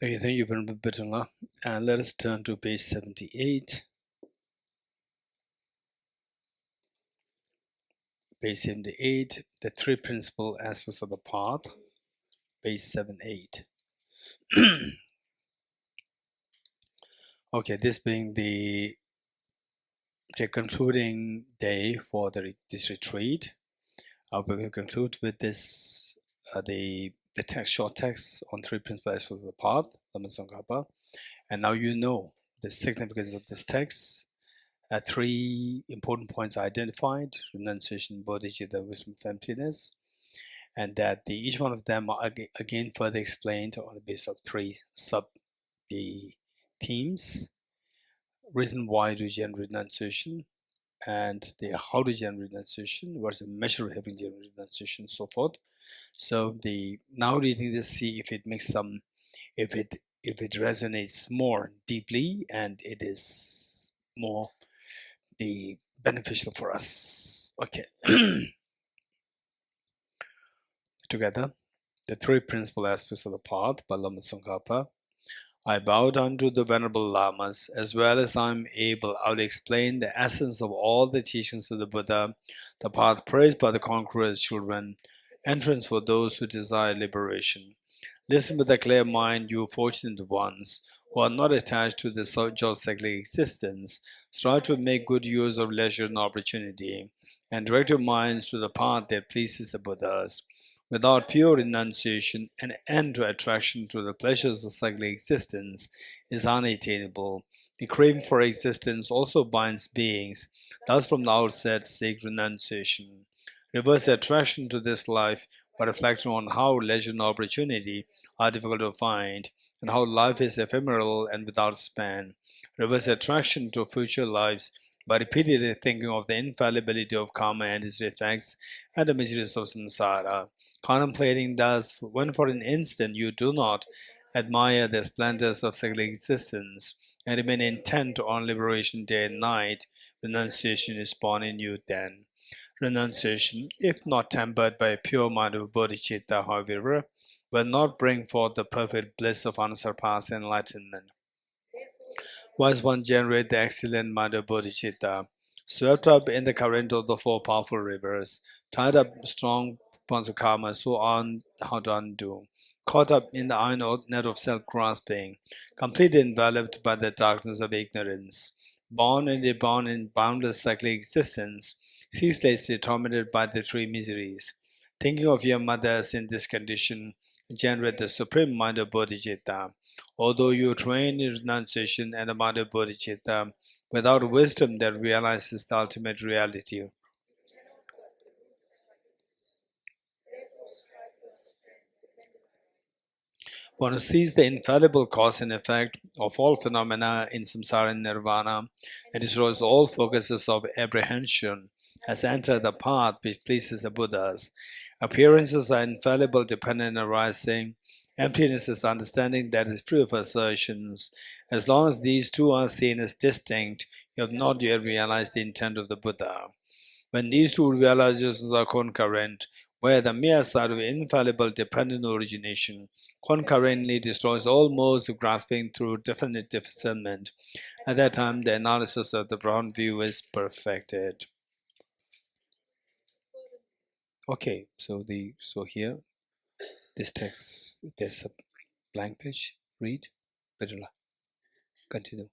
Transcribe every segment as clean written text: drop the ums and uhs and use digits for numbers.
Okay, thank you very much, Bitula. And let us turn to page 78. Page 78, the three principal aspects of the path. Page 78. Okay, this being the concluding day for this retreat. We're going to conclude with this, the short text on three principal aspects of the path, Lama Tsongkhapa. And now you know the significance of this text. Three important points identified: renunciation, bodhicitta, wisdom of emptiness, and that each one of them are again further explained on the basis of three themes: reason why to generate renunciation, and how to generate renunciation, what's the measure of having generate renunciation, so forth. So now reading this, see if it makes if it resonates more deeply and it is more beneficial for us. Okay. Together, the three principal aspects of the path by Lama Tsongkhapa. I bow down to the Venerable Lamas. As well as I am able, I will explain the essence of all the teachings of the Buddha, the path praised by the conqueror's children, entrance for those who desire liberation. Listen with a clear mind, you fortunate ones, who are not attached to the cyclic existence. Strive to make good use of leisure and opportunity, and direct your minds to the path that pleases the Buddhas. Without pure renunciation, an end to attraction to the pleasures of cyclic existence is unattainable. The craving for existence also binds beings. Thus, from the outset, seek renunciation. Reverse the attraction to this life by reflecting on how leisure and opportunity are difficult to find, and how life is ephemeral and without span. Reverse the attraction to future lives by repeatedly thinking of the infallibility of karma and its effects and the miseries of samsara. Contemplating thus, when for an instant you do not admire the splendors of cyclic existence and remain intent on liberation day and night, renunciation is born in you then. Renunciation, if not tempered by a pure mind of bodhicitta, however, will not bring forth the perfect bliss of unsurpassed enlightenment. Once one generates the excellent mind of bodhicitta, swept up in the current of the four powerful rivers, tied up strong bonds of karma, so on how to undo, caught up in the iron net of self-grasping, completely enveloped by the darkness of ignorance, born and reborn in boundless cyclic existence, ceaselessly tormented by the three miseries. Thinking of your mothers in this condition, generate the supreme mind of bodhicitta. Although you train in renunciation and the mind of bodhicitta, without wisdom that realizes the ultimate reality, one sees the infallible cause and effect of all phenomena in samsara and nirvana, and destroys all focuses of apprehension, has entered the path which pleases the Buddhas. Appearances are infallible, dependent and arising. Emptiness is understanding that is free of assertions. As long as these two are seen as distinct, you have not yet realized the intent of the Buddha. When these two realizations are concurrent, where the mere sight of infallible dependent origination concurrently destroys all modes of grasping through definite discernment, at that time the analysis of the brown view is perfected. Okay, so here this text, there's a blank page. Read, Pedula. Continue.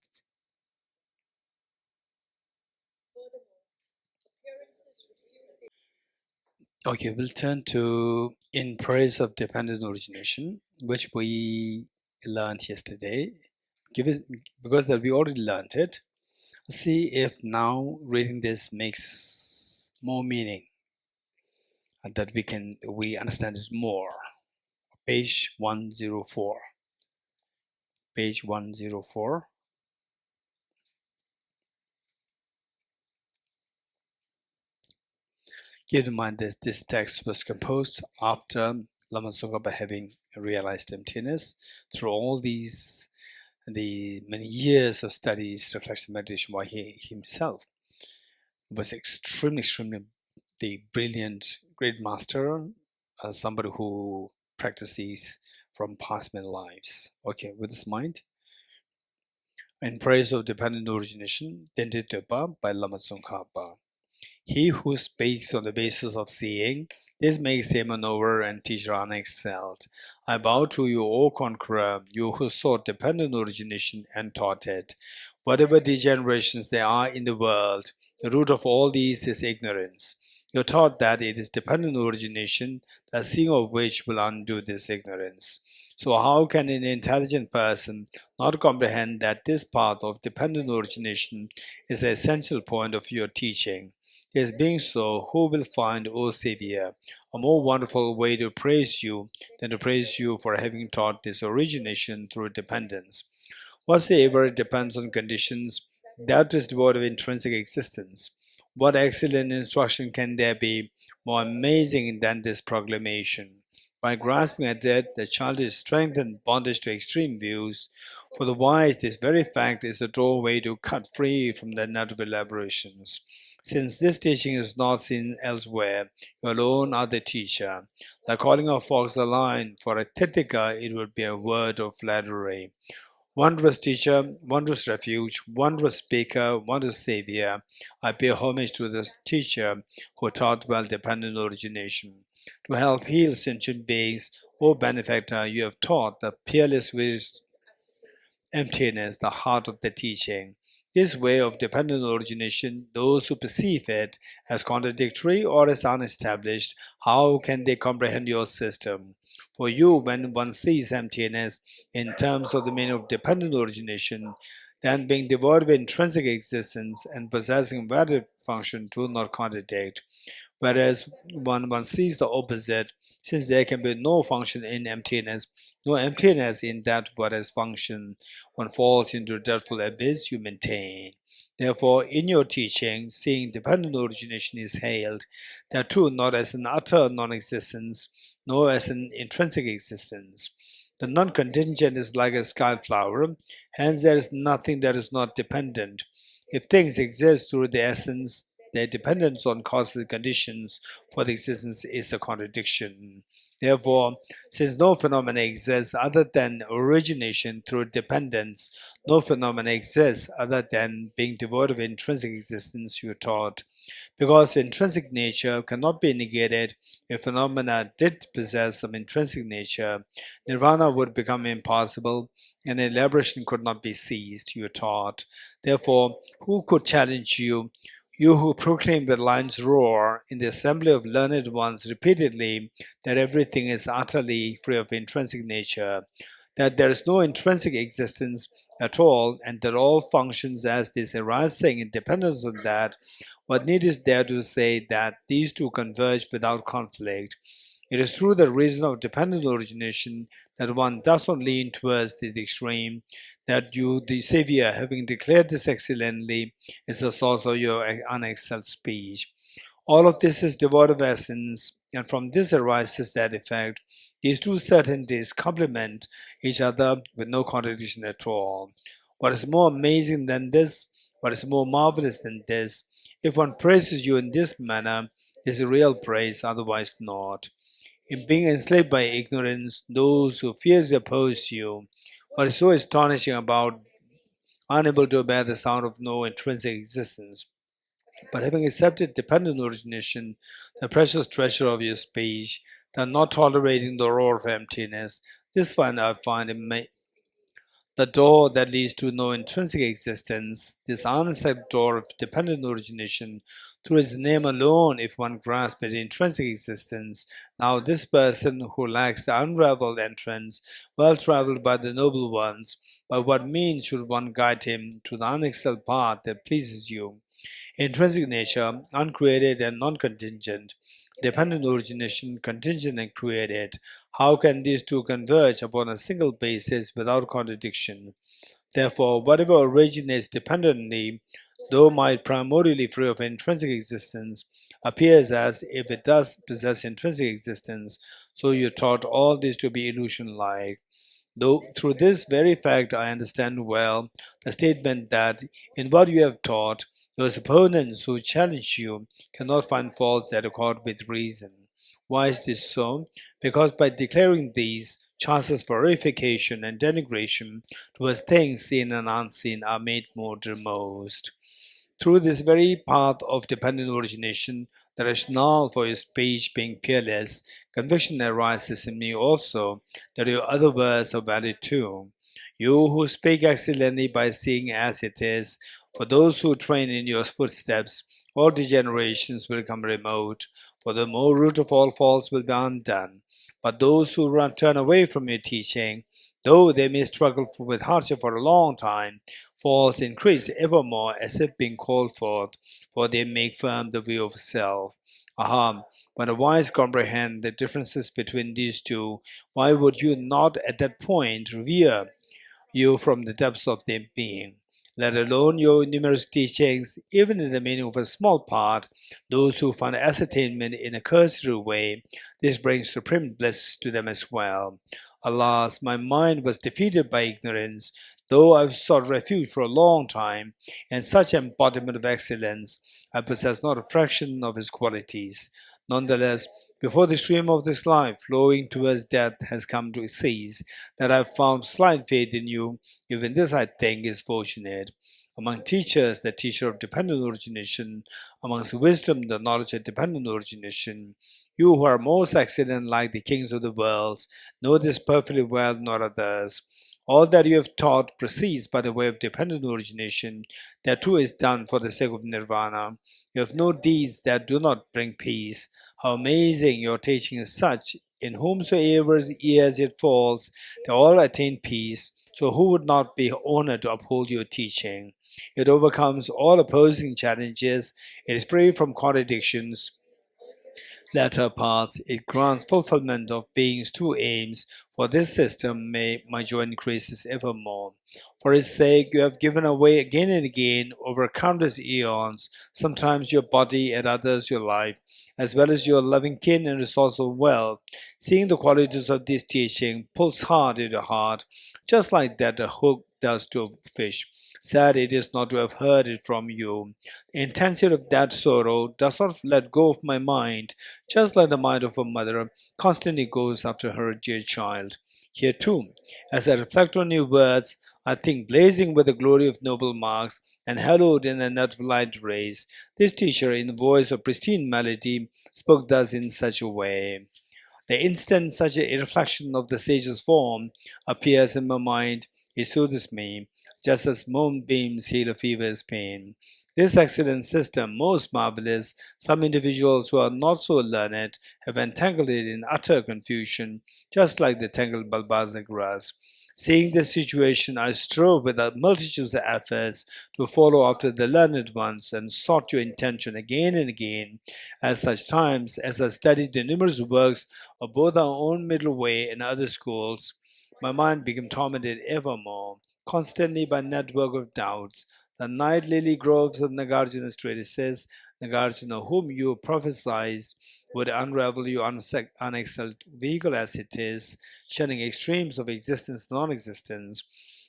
Okay, we'll turn to In Praise of Dependent Origination, which we learned yesterday. Because that we already learned it. See if now reading this makes more meaning and that we understand it more. Page 104. Page 104. Keep in mind that this text was composed after Lama Tsongkhapa having realized emptiness through all the many years of studies, reflection, meditation, by he himself was extremely the brilliant, great master, somebody who practiced these from past many lives. Okay, with this mind, in Praise of Dependent Origination, Tente Tepa by Lama Tsongkhapa. He who speaks on the basis of seeing, this makes him a knower and teacher unexcelled. I bow to you, O conqueror, you who sought dependent origination and taught it. Whatever degenerations there are in the world, the root of all these is ignorance. You taught that it is dependent origination, the seeing of which will undo this ignorance. So how can an intelligent person not comprehend that this path of dependent origination is the essential point of your teaching? This being so, who will find, O Savior, a more wonderful way to praise you than to praise you for having taught this origination through dependence? Whatsoever depends on conditions, that is devoid of intrinsic existence. What excellent instruction can there be more amazing than this proclamation? By grasping at it, the child is strengthened bondage to extreme views. For the wise, this very fact is the doorway to cut free from the net of elaborations. Since this teaching is not seen elsewhere, you alone are the teacher. The calling of fox a lion, for a Tirthika it would be a word of flattery. Wondrous teacher, wondrous refuge, wondrous speaker, wondrous savior, I pay homage to this teacher who taught well dependent origination. To help heal sentient beings, O benefactor, you have taught the peerless emptiness, the heart of the teaching. This way of dependent origination, those who perceive it as contradictory or as unestablished, how can they comprehend your system? For you, when one sees emptiness in terms of the meaning of dependent origination, then being devoid of intrinsic existence and possessing valid function do not contradict. Whereas when one sees the opposite, since there can be no function in emptiness, no emptiness in that what has function, one falls into a dreadful abyss you maintain. Therefore, in your teaching, seeing dependent origination is hailed, that too not as an utter non-existence, nor as an intrinsic existence. The non-contingent is like a sky flower, hence there is nothing that is not dependent. If things exist through the essence, their dependence on causes and conditions for the existence is a contradiction. Therefore, since no phenomena exists other than origination through dependence, no phenomena exists other than being devoid of intrinsic existence, you taught. Because intrinsic nature cannot be negated, if phenomena did possess some intrinsic nature, nirvana would become impossible and elaboration could not be ceased, you taught. Therefore, who could challenge you? You who proclaim with lion's roar in the assembly of learned ones repeatedly that everything is utterly free of intrinsic nature, that there is no intrinsic existence at all, and that all functions as this arising in dependence on that, what need is there to say that these two converge without conflict? It is through the reason of dependent origination that one does not lean towards the extreme, that you, the Savior, having declared this excellently, is the source of your unexcelled speech. All of this is devoid of essence, and from this arises that effect. These two certainties complement each other with no contradiction at all. What is more amazing than this, what is more marvelous than this, if one praises you in this manner, is real praise, otherwise not. In being enslaved by ignorance, those who fiercely oppose you, what is so astonishing about unable to bear the sound of no intrinsic existence, but having accepted dependent origination, the precious treasure of your speech, then not tolerating the roar of emptiness, this I find the door that leads to no intrinsic existence, this unanswered door of dependent origination, through its name alone, if one grasps its intrinsic existence, now this person who lacks the unraveled entrance, well traveled by the noble ones, by what means should one guide him to the unexcelled path that pleases you? Intrinsic nature, uncreated and non-contingent, dependent origination, contingent and created. How can these two converge upon a single basis without contradiction? Therefore, whatever originates dependently, though might primordially free of intrinsic existence, appears as if it does possess intrinsic existence, so you taught all this to be illusion-like. Though through this very fact I understand well the statement that in what you have taught, those opponents who challenge you cannot find faults that accord with reason. Why is this so? Because by declaring these, chances for reification and denigration towards things seen and unseen are made more remote. Through this very path of dependent origination, the rationale for your speech being peerless, conviction arises in me also that your other words are valid too. You who speak excellently by seeing as it is, for those who train in your footsteps, all degenerations will come remote, for the more root of all faults will be undone. But those who turn away from your teaching, though they may struggle with hardship for a long time, faults increase evermore as if being called forth, for they make firm the view of self. Aha, when the wise comprehend the differences between these two, why would you not at that point revere you from the depths of their being? Let alone your numerous teachings, even in the meaning of a small part, those who find ascertainment in a cursory way, this brings supreme bliss to them as well. Alas, my mind was defeated by ignorance, though I've sought refuge for a long time, and such embodiment of excellence, I possess not a fraction of his qualities. Nonetheless, before the stream of this life flowing towards death has come to cease, that I've found slight faith in you, even this I think is fortunate. Among teachers, the teacher of dependent origination, amongst wisdom, the knowledge of dependent origination, you who are most excellent like the kings of the world, know this perfectly well, not others. All that you have taught proceeds by the way of dependent origination, that too is done for the sake of nirvana. You have no deeds that do not bring peace. How amazing your teaching is such, in whomsoever's ears it falls, they all attain peace. So who would not be honored to uphold your teaching? It overcomes all opposing challenges. It is free from contradictions. Latter parts, it grants fulfillment of being's two aims. For this system my joy increases evermore. For its sake you have given away again and again over countless eons, sometimes your body, at others your life, as well as your loving kin and resource of wealth. Seeing the qualities of this teaching pulls hard in your heart, just like that a hook does to a fish. Sad it is not to have heard it from you. The intensity of that sorrow does not let go of my mind, just like the mind of a mother constantly goes after her dear child. Here too, as I reflect on your words, I think blazing with the glory of noble marks and hallowed in a net of light rays, this teacher, in the voice of pristine melody, spoke thus in such a way. The instant such a reflection of the sage's form appears in my mind, it soothes me, just as moonbeams heal a fever's pain. This excellent system, most marvelous, some individuals who are not so learned have entangled it in utter confusion, just like the tangled balbaza grass. Seeing this situation, I strove with a multitude of efforts to follow after the learned ones and sought your intention again and again. At such times as I studied the numerous works of both our own middle way and other schools, my mind became tormented evermore, constantly by a network of doubts. The night lily groves of Nagarjuna's treatises, Nagarjuna, whom you prophesied would unravel your unexcelled vehicle as it is, shunning extremes of existence and non-existence,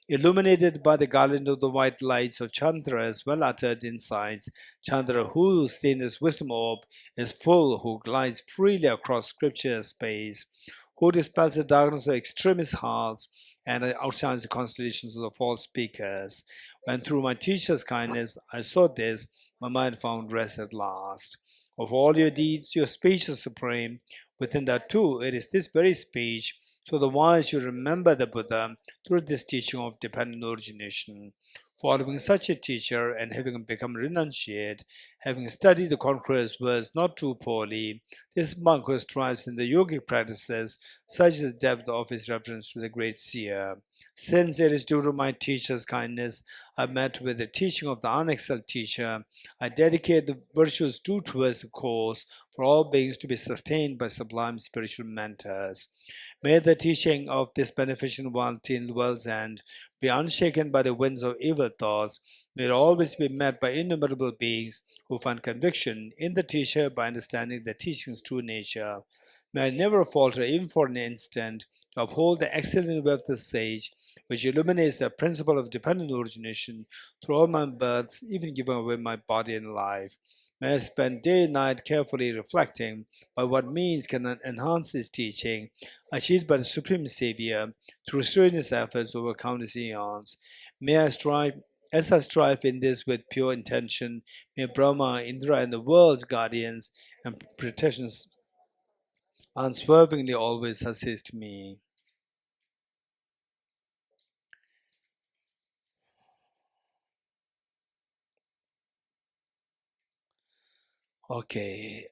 illuminated by the garland of the white lights of Chandra's well-uttered insights, Chandra, whose stainless wisdom orb is full, who glides freely across scripture space, who dispels the darkness of extremist hearts and outshines the constellations of the false speakers. When through my teacher's kindness I saw this, my mind found rest at last. Of all your deeds, your speech is supreme. Within that too, it is this very speech. So the wise should remember the Buddha through this teaching of dependent origination. Following such a teacher and having become renunciate, having studied the conqueror's words not too poorly, this monk who strives in the yogic practices, such is the depth of his reference to the great seer. Since it is due to my teacher's kindness, I met with the teaching of the unexcelled teacher. I dedicate the virtues due towards the cause for all beings to be sustained by sublime spiritual mentors. May the teaching of this beneficent one till the world's end be unshaken by the winds of evil thoughts. May it always be met by innumerable beings who find conviction in the teacher by understanding the teaching's true nature. May I never falter even for an instant to uphold the excellent way of the sage, which illuminates the principle of dependent origination through all my births, even giving away my body and life. May I spend day and night carefully reflecting by what means can enhance his teaching, achieved by the Supreme Savior through strenuous efforts over countless eons. May I strive, as I strive in this with pure intention, may Brahma, Indra, and the world's guardians and protections unswervingly always assist me. Okay.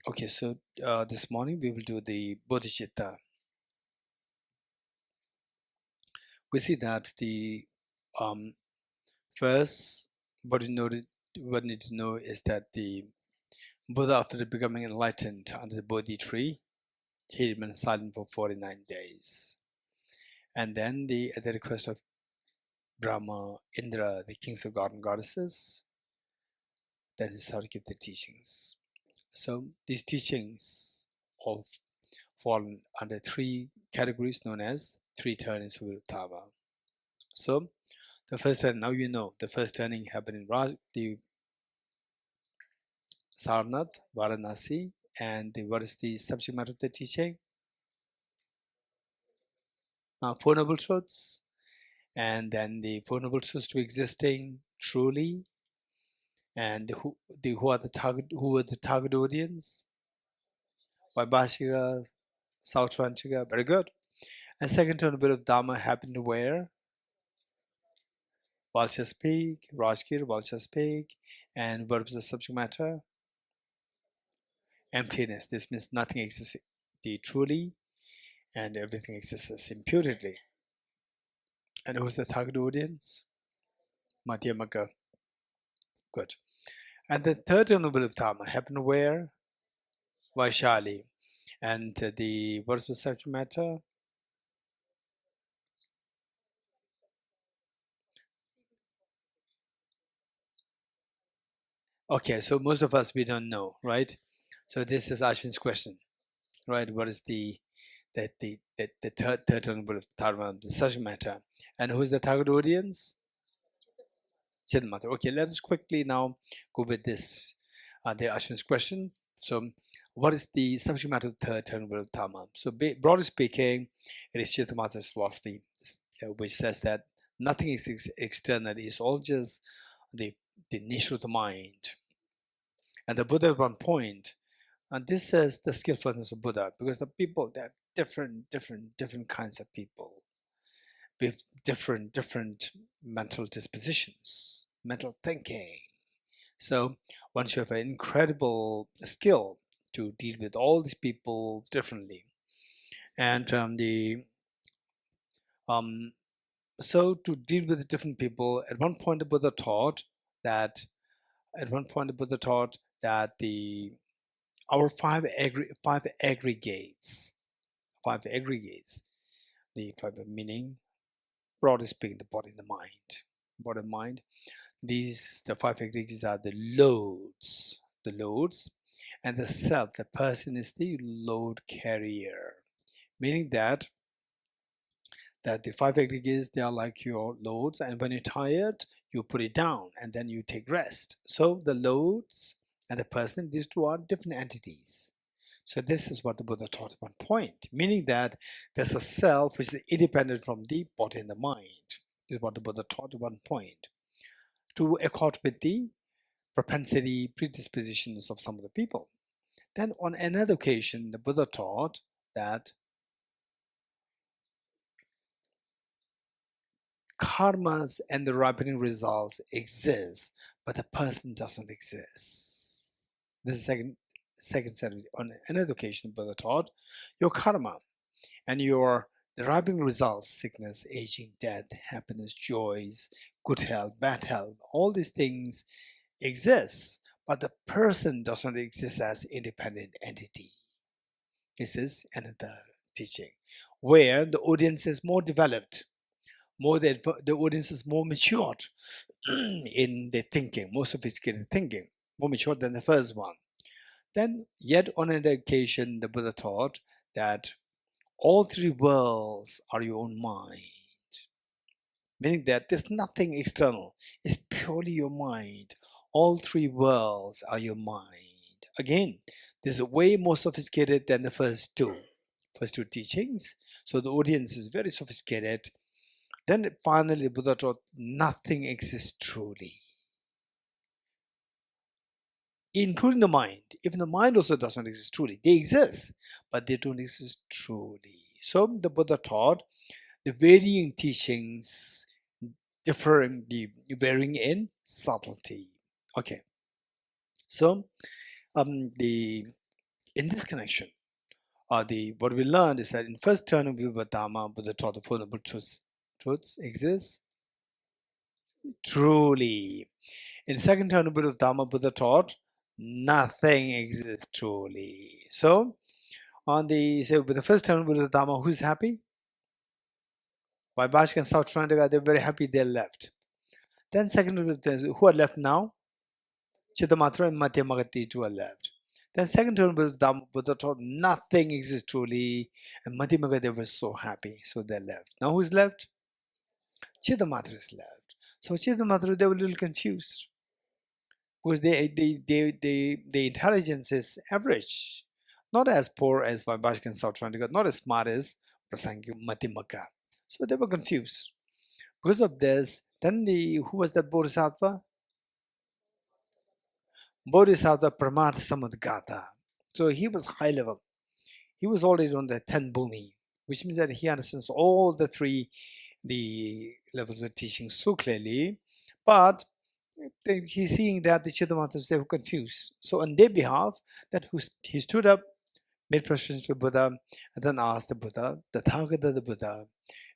Okay, so this morning we will do the bodhicitta. We see that the first what we need to know is that the Buddha, after becoming enlightened under the Bodhi tree, he remained silent for 49 days. And then at the request of Brahma, Indra, the kings of God and goddesses, then he started to give the teachings. So these teachings all fall under three categories known as three turnings of Dharma. So the first turning, now you know, the first turning happened in the Sarnath, Varanasi, and what is the subject matter of the teaching? Four Noble Truths, and then the Four Noble Truths to existing truly, and who are the target audience? Vaibhashika, Sautrantika, very good. And second turn bit of Dharma happened where? Vultures Peak, Rajgir, Vultures Peak, and what was the subject matter? Emptiness. This means nothing exists the truly, and everything exists imputedly. And who's the target audience? Madhyamaka. Good. And the third noble of Dharma happened where? Vaishali. And what is the subject matter? Okay, so most of us, we don't know, right? So this is Ashwin's question, right? What is the third noble of Dharma, the subject matter? And who is the target audience? Chittamatra. Okay, let us quickly now go with this, the Ashwin's question. So, what is the subject matter of the third noble of Dharma? So, broadly speaking, it is Chittamatra's philosophy, which says that nothing is external; it's all just the nature of the mind. And the Buddha at one point, and this is the skillfulness of Buddha, because the people, they're different kinds of people with different mental dispositions, mental thinking. So once you have an incredible skill to deal with all these people differently, and so to deal with the different people, at one point the Buddha taught that the our five aggregates, the five meaning, broadly speaking, the body and the mind. The five aggregates are the loads, and the self, the person is the load carrier, meaning that the five aggregates, they are like your loads, and when you're tired, you put it down and then you take rest. So the loads and the person, these two are different entities. So this is what the Buddha taught at one point, meaning that there's a self which is independent from the body and the mind. This is what the Buddha taught at one point, to accord with the propensity, predispositions of some of the people. Then on another occasion, the Buddha taught that karmas and the ripening results exist, but the person doesn't exist. This is second set. On another occasion, Buddha taught your karma and the ripening results, sickness, aging, death, happiness, joys, good health, bad health, all these things exist, but the person does not exist as independent entity. This is another teaching where the audience is more developed, the audience is more matured in their thinking, more sophisticated thinking, more mature than the first one. Then, yet on another occasion, the Buddha taught that all three worlds are your own mind, meaning that there's nothing external. It's purely your mind. All three worlds are your mind. Again, this is way more sophisticated than the first two teachings. So the audience is very sophisticated. Then finally, Buddha taught nothing exists truly, including the mind. Even the mind also does not exist truly. They exist, but they don't exist truly. So the Buddha taught the varying teachings, varying in subtlety. Okay, so in this connection, what we learned is that in first turn of the Dharma, Buddha taught the Four Noble Truths. Truths exist truly. In the second turn of Dharma, Buddha taught nothing exists truly. So with the first turn of Dharma, who's happy? Vaibhashika and South Trandaga, they're very happy they left. Then second, who are left now? Chittamatra and Madhyamagati too are left. Then second turn of Dhamma, Buddha taught nothing exists truly, and Madhyamagati, they were so happy, so they left. Now who's left? Chittamatra is left. So Chittamatra, they were a little confused because the intelligence is average, not as poor as Vaibhashika and South Trandaga, not as smart as Prasangya Madhyamaka. So they were confused. Because of this, then who was that Bodhisattva? Bodhisattva Pramad Samudgata. So he was high level. He was already on the 10 bhumi, which means that he understands all the levels of teaching so clearly. But he's seeing that the Chittamatas, they were confused. So on their behalf, he stood up, made presentations to Buddha, and then asked the Buddha, the Tathagata the Buddha,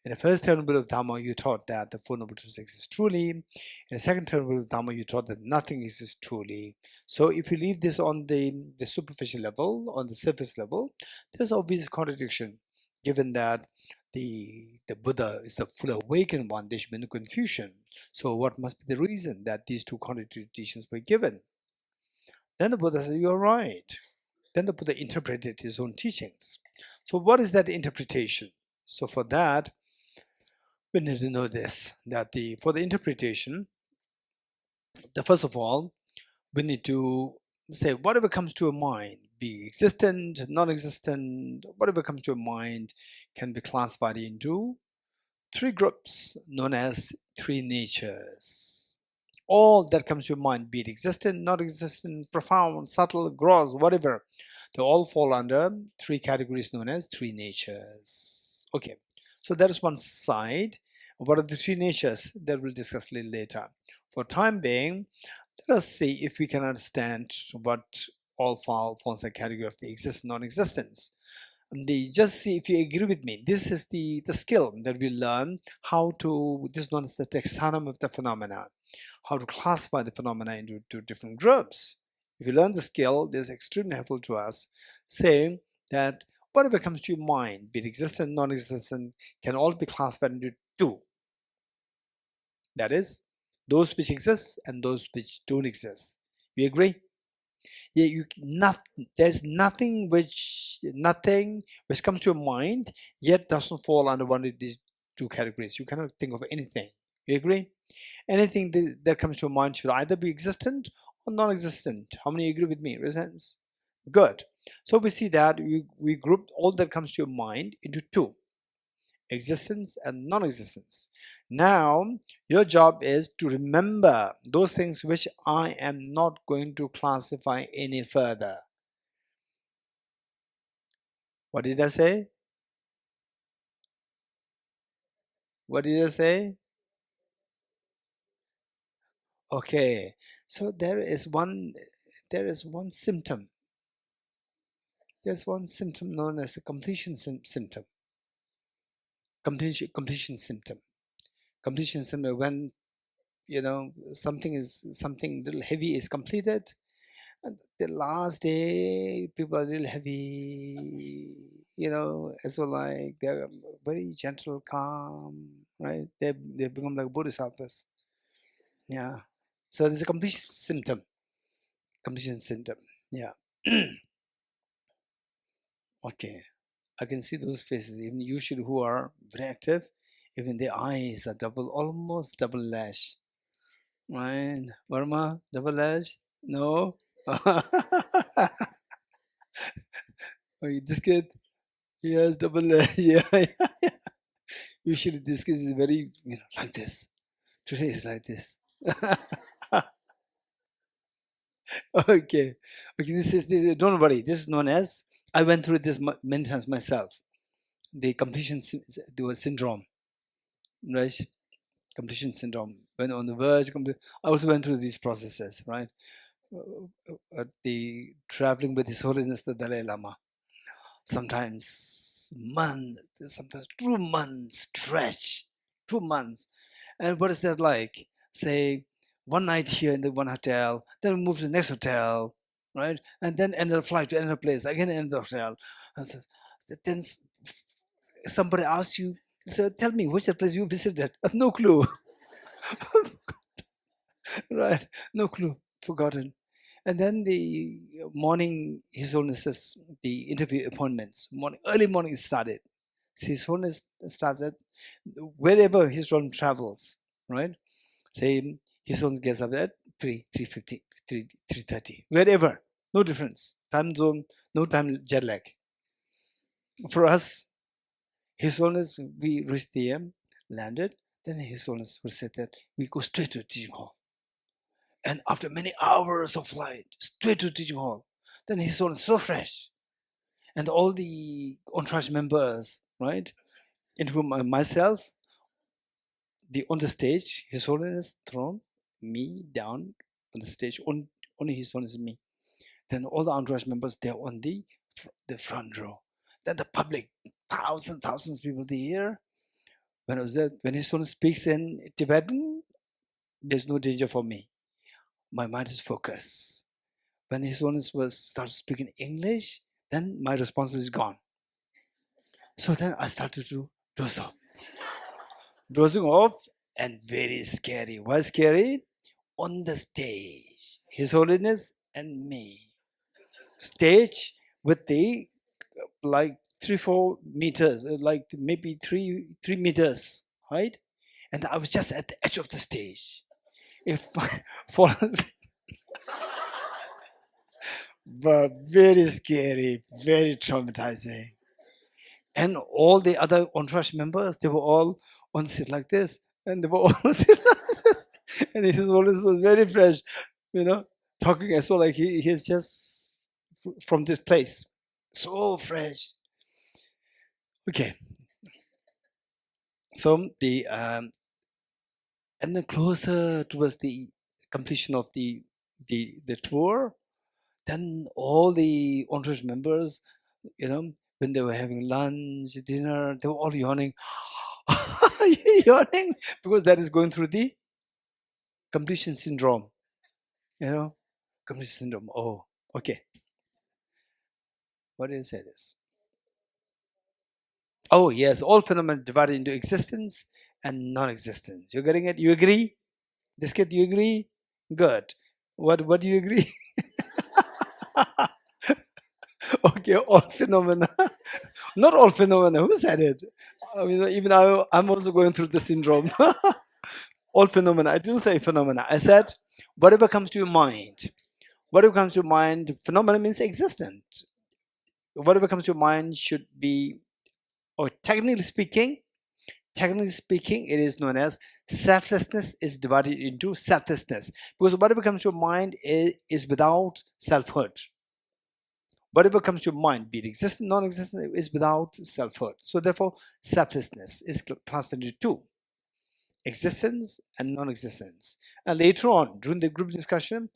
in the first terminal of Dhamma, you taught that the Four Noble Truths exist truly. In the second terminal of Dhamma, you taught that nothing exists truly. So if you leave this on the superficial level, on the surface level, there's obvious contradiction, given that the Buddha is the full awakened one. There should be no confusion. So what must be the reason that these two contradictory teachings were given? Then the Buddha said, you're right. Then the Buddha interpreted his own teachings. So what is that interpretation? So for that, we need to know this, that for the interpretation, first of all, we need to say whatever comes to a mind, be existent, non-existent, whatever comes to a mind can be classified into three groups known as three natures. All that comes to your mind, be it existent, non-existent, profound, subtle, gross, whatever, they all fall under three categories known as three natures. Okay, so that is one side. What are the three natures? That we'll discuss a little later. For time being, let us see if we can understand what all falls in the category of the existence, non-existence. Just see if you agree with me. This is the skill that we learn how to, this is known as the taxonomy of the phenomena, how to classify the phenomena into two different groups. If you learn the skill, this is extremely helpful to us, saying that whatever comes to your mind, be it existent, non-existent, can all be classified into two. That is, those which exist and those which don't exist. You agree? Yeah, there's nothing which comes to your mind yet doesn't fall under one of these two categories. You cannot think of anything. You agree? Anything that comes to your mind should either be existent or non-existent. How many agree with me? Raise hands. Good. So we see that we grouped all that comes to your mind into two: existence and non-existence. Now, your job is to remember those things which I am not going to classify any further. What did I say? What did I say? Okay, so there is one symptom. There's one symptom known as a completion symptom. Completion symptom. Completion symptom, when something little heavy is completed, and the last day people are a little heavy, as well, like they're very gentle, calm, right? They become like bodhisattvas. Yeah. So there's a completion symptom. Completion symptom. Yeah. Okay. I can see those faces, even usually who are very active. Even the eyes are double, almost double lash. Right? Varma, double lash? No? Okay, this kid, he has double lash. Yeah, yeah. Usually this kid is very, like this. Today is like this. Okay. Okay, don't worry. This is known as, I went through this many times myself. The completion syndrome, right? Completion syndrome. When on the verge, I also went through these processes, right? The traveling with His Holiness the Dalai Lama. Sometimes months, sometimes 2 months stretch, 2 months. And what is that like? Say, one night here in the one hotel, then we move to the next hotel, right? And then another flight to another place, again another hotel. Then somebody asks you, so tell me, which place you visited? No clue. Right? No clue. Forgotten. And then the morning, His Holiness, the interview appointments, early morning started. His Holiness starts at wherever His Holiness travels, right? Say His Holiness gets up at 3:50, 3:30, wherever, no difference. Time zone, no time jet lag. For us, His Holiness, we reached there, landed, then His Holiness will say that we go straight to the teaching hall. And after many hours of flight, straight to the teaching hall, then His Holiness so fresh. And all the entourage members, right, including myself, on the stage, His Holiness throne, me down on the stage, only His Holiness me. Then all the entourage members, they're on the front row. Then the public, thousands of people there. When I was there, when His Holiness speaks in Tibetan, there's no danger for me. My mind is focused. When His Holiness started speaking English, then my responsibility is gone. So then I started to doze off. Dozing off, and very scary. Why scary? On the stage, His Holiness and me. Stage with the like 3-4 meters, like maybe 3 meters height, and I was just at the edge of the stage. If I fall, but very scary, very traumatizing. And all the other entourage members, they were all on seat like this, and they were all on seat like this. And His Holiness was very fresh, talking as well like he's just from this place, so fresh. Okay, so and then closer towards the completion of the tour, then all the entourage members, when they were having lunch, dinner, they were all yawning, yawning, because that is going through the completion syndrome, completion syndrome. Oh, okay. What do you say this? Oh, yes, all phenomena divided into existence and non-existence. You're getting it? You agree? This kid, you agree? Good. What do you agree? Okay, all phenomena. Not all phenomena. Who said it? I mean, even I'm also going through the syndrome. All phenomena. I didn't say phenomena. I said whatever comes to your mind. Whatever comes to your mind, phenomena means existent. Whatever comes to your mind should be, or technically speaking, it is known as selflessness is divided into selflessness. Because whatever comes to your mind is without selfhood. Whatever comes to your mind, be it existent, non-existent, is without selfhood. So therefore, selflessness is classified into two: existence and non-existence. And later on, during the group discussion,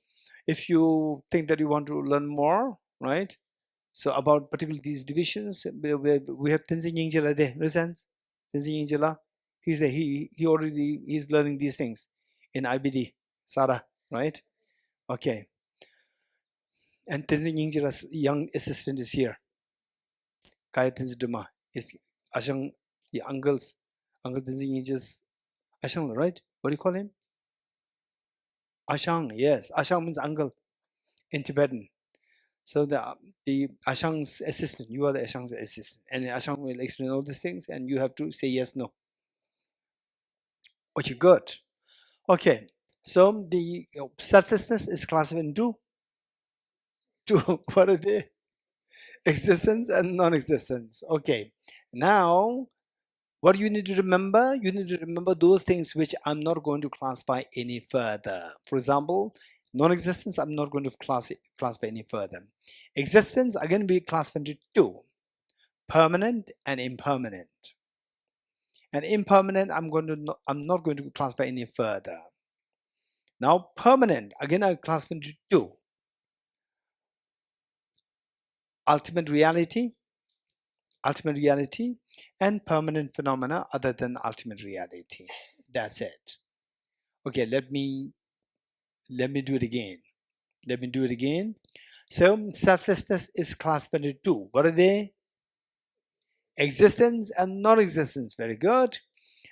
if you think that you want to learn more, right? So about particularly these divisions, we have Tenzin Yingjala there, understand? Tenzin Yingjala, he's there. He's learning these things in IBD, Sara, right? Okay. And Tenzin Yingjala's young assistant is here. Kaya Tenzin Duma is Ashang, the Uncle Tenzin Yingja's Ashang, right? What do you call him? Ashang, yes. Ashang means uncle in Tibetan. So the Ashang's assistant, you are the Ashang's assistant, and Ashang will explain all these things, and you have to say yes, no. Okay, good. Okay, so the selflessness is classified into two. What are they? Existence and non-existence. Okay, now what you need to remember? You need to remember those things which I'm not going to classify any further. For example, non-existence, I'm not going to classify any further. Existence, again, we classify into two: permanent and impermanent. And impermanent, I'm not going to classify any further. Now, permanent, again, I classify into two: ultimate reality, and permanent phenomena other than ultimate reality. That's it. Okay, let me do it again. So selflessness is classified into two. What are they? Existence and non-existence. Very good.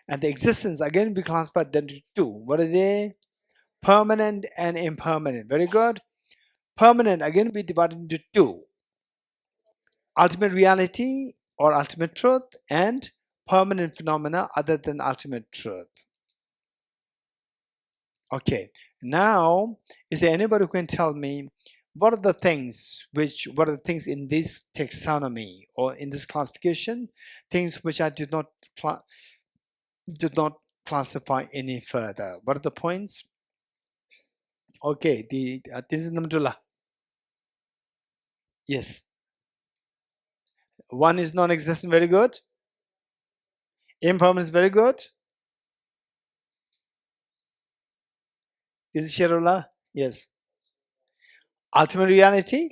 And the existence again be classified into two. What are they? Permanent and impermanent. Very good. Permanent again be divided into two: ultimate reality or ultimate truth, and permanent phenomena other than ultimate truth. Okay, now is there anybody who can tell me what are the things in this taxonomy or in this classification, things which I did not classify any further? What are the points? Okay, this is Namdullah. Yes, one is non-existent. Very good. Impermanent is very good. This is Sharullah. Yes. Ultimate reality,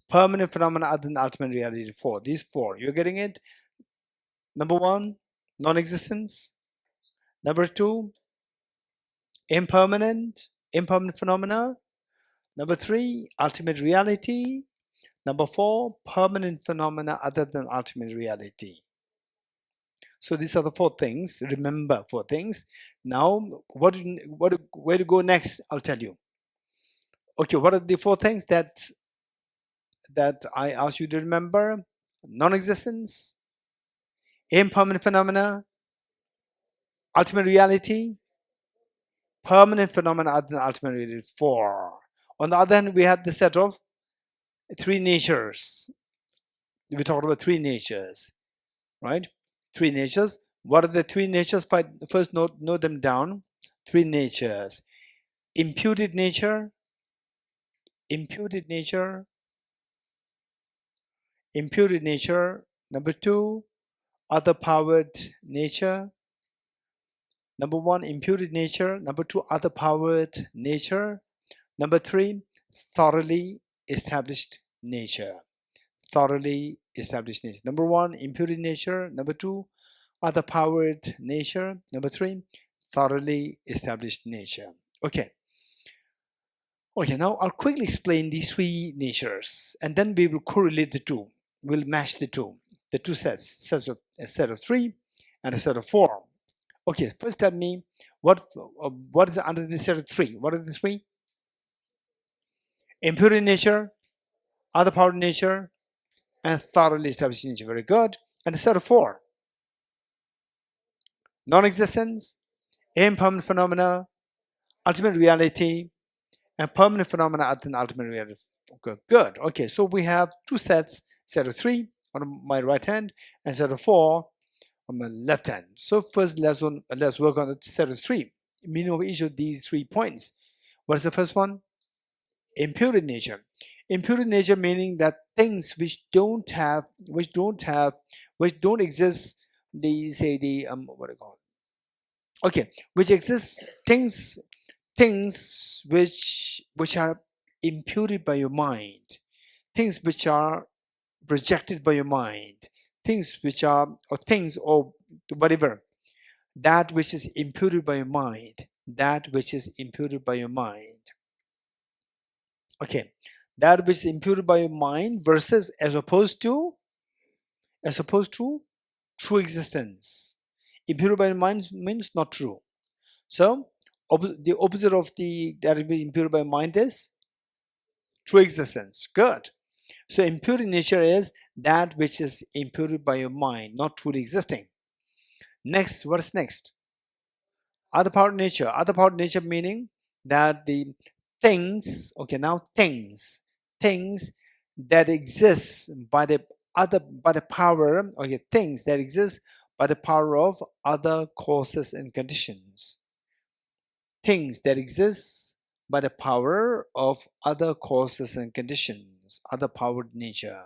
permanent phenomena other than ultimate reality. Four. These four. You're getting it? Number one, non-existence. Number two, impermanent phenomena. Number three, ultimate reality. Number four, permanent phenomena other than ultimate reality. So these are the four things. Remember, four things. Now, where to go next? I'll tell you. Okay, what are the four things that I asked you to remember? Non-existence, impermanent phenomena, ultimate reality, permanent phenomena other than ultimate reality. Four. On the other hand, we had the set of three natures. We talked about three natures, right? Three natures. What are the three natures? First, note them down. Three natures: imputed nature, imputed nature. Number two, other powered nature. Number one, imputed nature. Number two, other powered nature. Number three, thoroughly established nature. Thoroughly established nature. Number one, imputed nature. Number two, other powered nature. Number three, thoroughly established nature. Okay. Okay, now I'll quickly explain these three natures, and then we will correlate the two. We'll match the two sets, a set of three and a set of four. Okay, first tell me what is under the set of three? What are the three? Imputed nature, other powered nature, and thoroughly established nature. Very good. And a set of four: non-existence, impermanent phenomena, ultimate reality, and permanent phenomena other than ultimate reality. Okay, good. Okay, so we have two sets: set of three on my right hand and set of four on my left hand. So first, let's work on the set of three. Meaning of each of these 3 points. What is the first one? Imputed nature. Imputed nature meaning that things which don't exist. They say what do you call it? Okay, which exists things which are imputed by your mind, things which are projected by your mind, things or whatever, that which is imputed by your mind, okay, that which is imputed by your mind versus as opposed to true existence. Imputed by your mind means not true. So the opposite of that which is imputed by mind is true existence. Good. So imputed nature is that which is imputed by your mind, not truly existing. Next, what is next? Other power nature. Other power nature meaning that the things, okay, now things that exist by the power, okay, things that exist by the power of other causes and conditions. Things that exist by the power of other causes and conditions, other powered nature.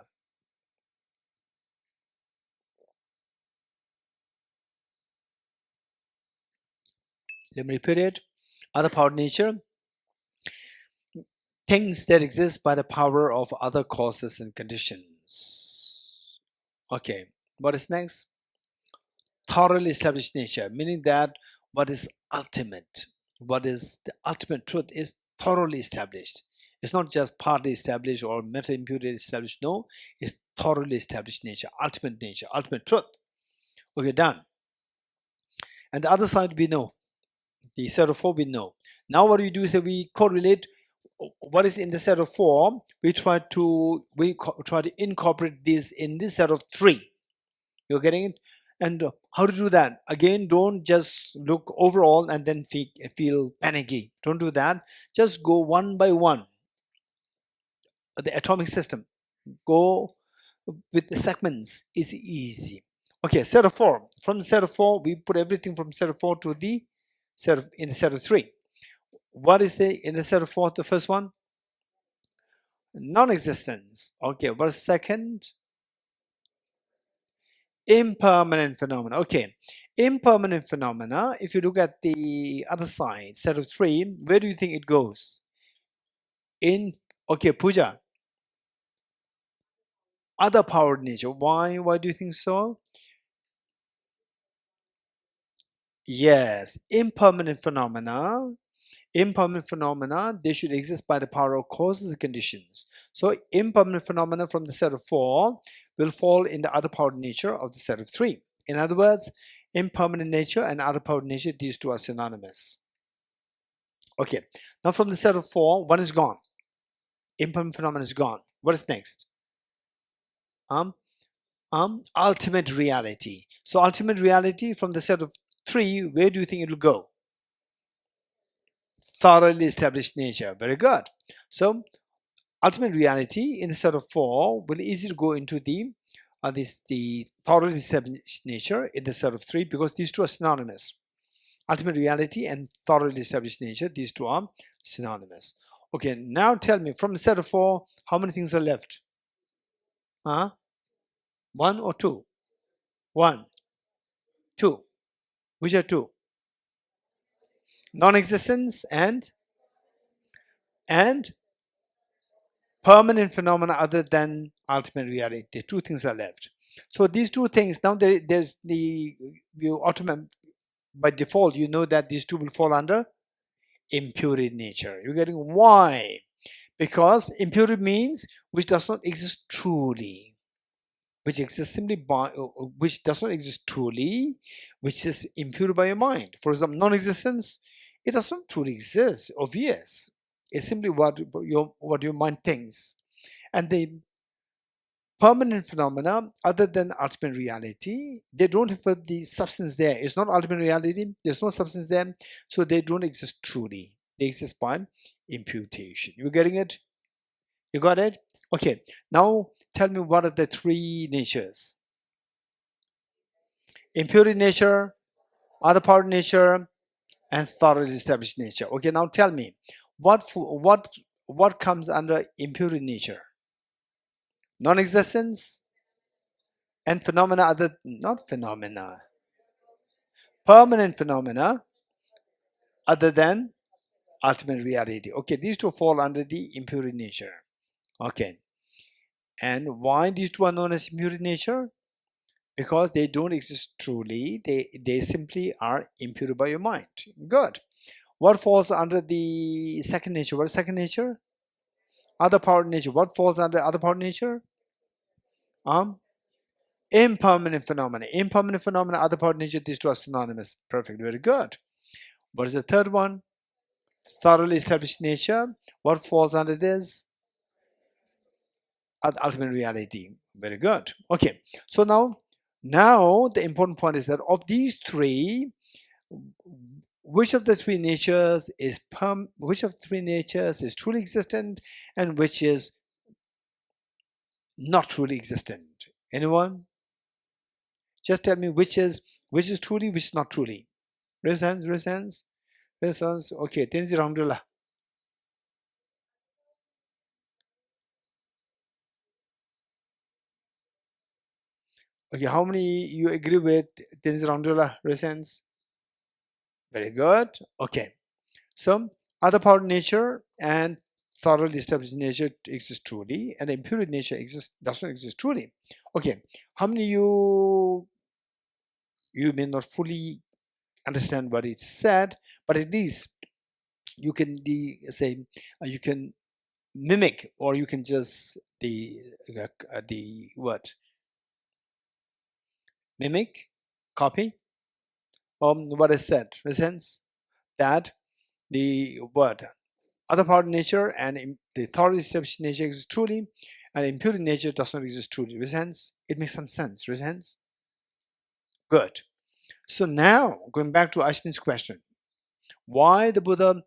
Let me repeat it. Other powered nature, things that exist by the power of other causes and conditions. Okay, what is next? Thoroughly established nature, meaning that what is ultimate, what is the ultimate truth is thoroughly established. It's not just partly established or meta imputed established. No, it's thoroughly established nature, ultimate truth. Okay, done. And the other side we know, the set of four we know. Now what we do is that we correlate what is in the set of four. We try to incorporate this in this set of three. You're getting it? And how to do that? Again, don't just look overall and then feel panicky. Don't do that. Just go one by one. The atomic system. Go with the segments. It's easy. Okay, set of four. From the set of four, we put everything from set of four to the set of in the set of three. What is the in the set of four? The first one, non-existence. Okay, what is second? Impermanent phenomena. Okay, impermanent phenomena. If you look at the other side, set of three, where do you think it goes? In okay, puja. Other powered nature. Why? Why do you think so? Yes, impermanent phenomena. Impermanent phenomena, they should exist by the power of causes and conditions. So impermanent phenomena from the set of four will fall in the other powered nature of the set of three. In other words, impermanent nature and other powered nature, these two are synonymous. Okay, now from the set of four, one is gone. Impermanent phenomena is gone. What is next? Ultimate reality. So ultimate reality from the set of three, where do you think it will go? Thoroughly established nature. Very good. So ultimate reality in the set of four will easily go into the thoroughly established nature in the set of three, because these two are synonymous. Ultimate reality and thoroughly established nature, these two are synonymous. Okay, now tell me, from the set of four, how many things are left? One or two? One, two. Which are two? Non-existence and permanent phenomena other than ultimate reality. Two things are left. So these two things, now there's the, you automatically, by default, you know that these two will fall under imputed nature. You're getting why? Because imputed means which does not exist truly, which exists simply by, which does not exist truly, which is imputed by your mind. For example, non-existence, it does not truly exist, obvious. It's simply what your mind thinks. And the permanent phenomena other than ultimate reality, they don't have the substance there. It's not ultimate reality, there's no substance there, so they don't exist truly. They exist by imputation. You getting it? You got it? Okay, now tell me, what are the three natures? Imputed nature, other powered nature, and thoroughly established nature. Okay, now tell me, what comes under imputed nature? Non-existence and phenomena other, not phenomena, permanent phenomena other than ultimate reality. Okay, these two fall under the imputed nature. Okay, and why these two are known as imputed nature? Because they don't exist truly. They simply are imputed by your mind. Good. What falls under the second nature? What is second nature? Other powered nature. What falls under other powered nature? Impermanent phenomena. Impermanent phenomena, other powered nature, these two are synonymous. Perfect. Very good. What is the third one? Thoroughly established nature. What falls under this? Ultimate reality. Very good. Okay. So now Now, the important point is that of these three, which of the three natures is truly existent, and which is not truly existent? Anyone? Just tell me which is truly, which is not truly. Raise hands, raise hands, raise hands. Okay, Tenzin Alhamdulillah. Okay, how many you agree with Tenzin Alhamdulillah? Raise hands. Very good. Okay, so other power nature and thoroughly established nature exists truly, and impure nature does not exist truly. Okay, how many you may not fully understand what it said, but at least you can say you can mimic, or you can just the what mimic, copy what I said. In a sense that the word other power nature and the thoroughly established nature exists truly, and impure nature does not exist truly. Resents? It makes some sense. Resents? Good. So now, going back to Ashwin's question, why the Buddha,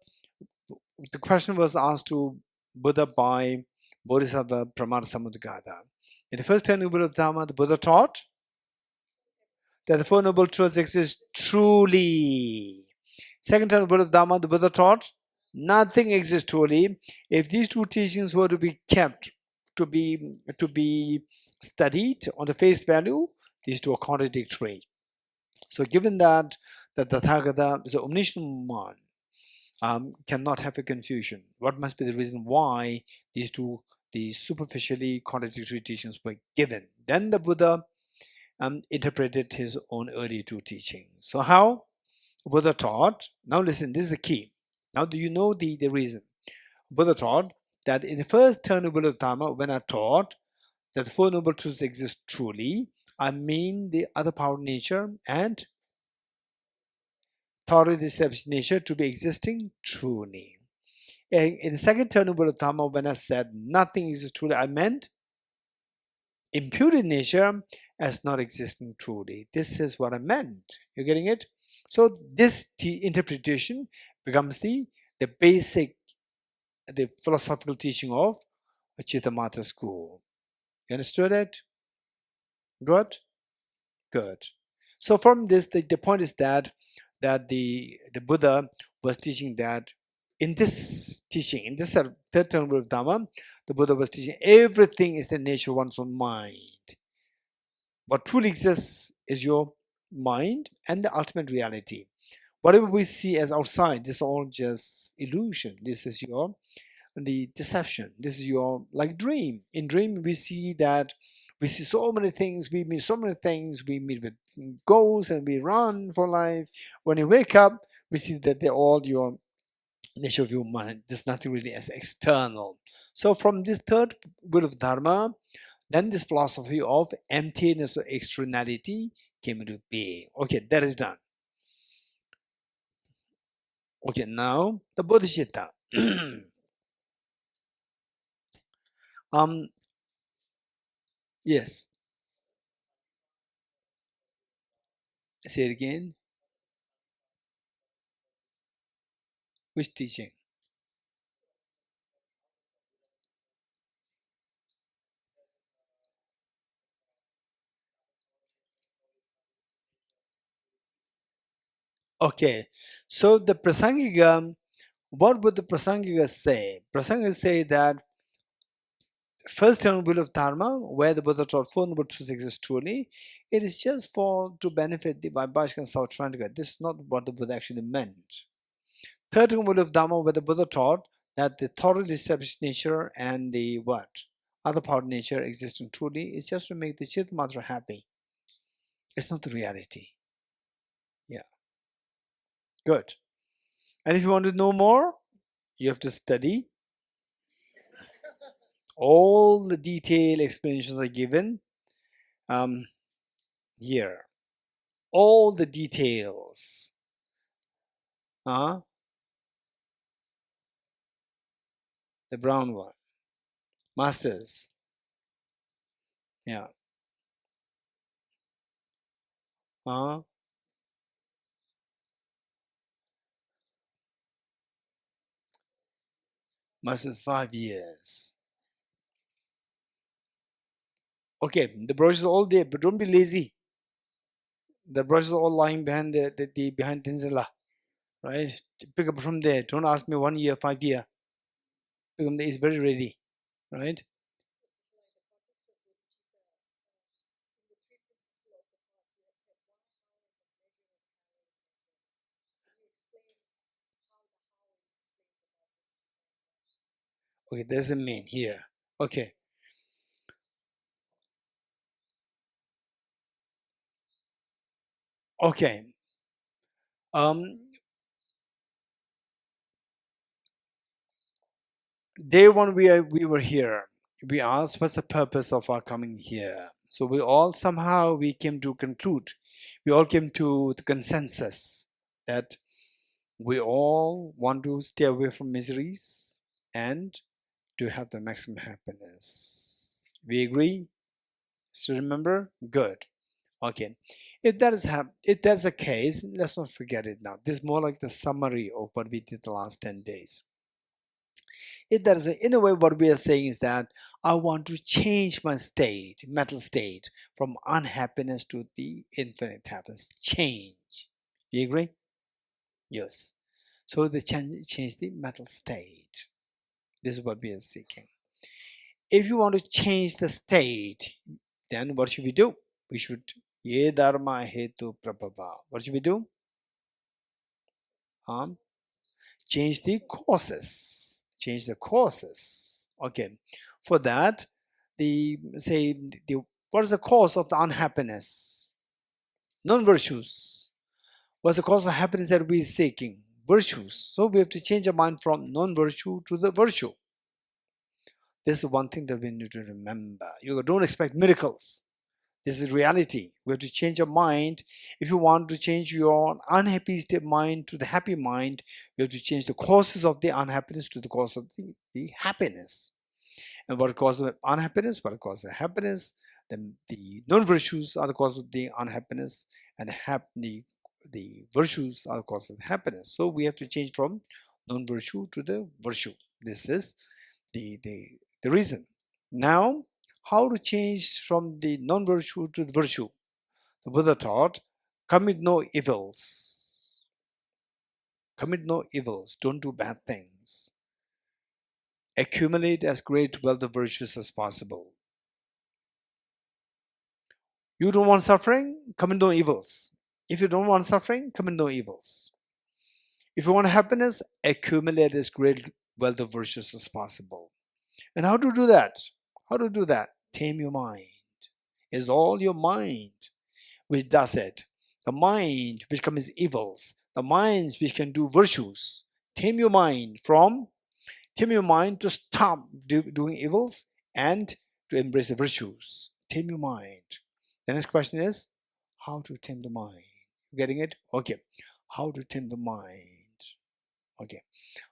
the question was asked to Buddha by Bodhisattva Pramada Samudgata. In the first 10 Noble of Dharma, the Buddha taught that the Four Noble Truths exist truly. Second 10 Noble of Dharma, the Buddha taught nothing exists truly. If these two teachings were to be kept, to be studied on the face value, these two are contradictory. So given that the Tathagata is an omniscient one, cannot have a confusion. What must be the reason why these two, the superficially contradictory teachings were given? Then the Buddha interpreted his own earlier two teachings. So how? Buddha taught, now listen, this is the key. Now do you know the reason? Buddha taught that in the first 10 Noble of Dharma, when I taught that the Four Noble Truths exist truly, I mean the other power nature and thoroughly established nature to be existing truly. And in the second 10 Noble of Dharma, when I said nothing exists truly, I meant impure nature as not existing truly. This is what I meant. You're getting it? So this interpretation becomes the basic, the philosophical teaching of a Chittamatra school. You understood it? Good? Good. So from this, the point is that the Buddha was teaching that in this teaching, in this third term of Dhamma, the Buddha was teaching everything is the nature of one's own mind. What truly exists is your mind and the ultimate reality. Whatever we see as outside, this is all just illusion. This is your the deception. This is your like dream. In dream, we see that we see so many things. We meet so many things. We meet with goals and we run for life. When you wake up, we see that they're all your nature of your mind. There's nothing really as external. So from this third will of Dharma, then this philosophy of emptiness or externality came into being. Okay, that is done. Okay, now the bodhicitta. Yes, say it again. Which teaching? Okay, so the Prasangika, what would the Prasangika say? Prasangika say that first ten will of Dharma, where the Buddha taught Four Noble Truths exist truly, it is just for to benefit the Vaibhashika and South Transcendental. This is not what the Buddha actually meant. Third will of Dharma, where the Buddha taught that the thoroughly established nature and the what? Other part of nature existing truly is just to make the Chittamatra happy. It's not the reality. Yeah, good. And if you want to know more, you have to study. All the detailed explanations are given here. All the details. The brown one. Masters. Yeah. Must 5 years. Okay, the brochures are all there, but don't be lazy. The brochures are all lying behind the behind Tinzilla, right? Pick up from there. Don't ask me 1 year, 5 year. Pick up there. It's very ready, right? Okay, there's a mean here. Okay. Okay. Day one we were here. We asked what's the purpose of our coming here. So we all somehow we came to conclude. We all came to the consensus that we all want to stay away from miseries and to have the maximum happiness. We agree? Still remember? Good. Okay. If that's the case, let's not forget it now. This is more like the summary of what we did the last 10 days. If that is in a way, what we are saying is that I want to change my state, mental state, from unhappiness to the infinite happiness. Change. You agree? Yes. So the change the mental state. This is what we are seeking. If you want to change the state, then what should we do? We should ye dharma hetu prabhava. What should we do? Change the causes. Change the causes. Okay. For that, what is the cause of the unhappiness? Non-virtues. What's the cause of happiness that we are seeking? Virtues. So we have to change our mind from non-virtue to the virtue. This is one thing that we need to remember. You don't expect miracles. This is reality. We have to change our mind. If you want to change your unhappy state mind to the happy mind, you have to change the causes of the unhappiness to the cause of the happiness. And what causes the unhappiness? What causes the happiness? The non-virtues are the cause of the unhappiness, and the virtues are the cause of the happiness. So we have to change from non-virtue to the virtue. This is the reason. Now, how to change from the non-virtue to the virtue? The Buddha taught, commit no evils. Commit no evils. Don't do bad things. Accumulate as great wealth of virtues as possible. You don't want suffering? Commit no evils. If you don't want suffering, commit no evils. If you want happiness, accumulate as great wealth of virtues as possible. And how to do that? How to do that? Tame your mind. It's all your mind which does it. The mind which commits evils. The minds which can do virtues. Tame your mind to stop doing evils and to embrace the virtues. Tame your mind. The next question is, how to tame the mind? Getting it? Okay. How to tame the mind? Okay.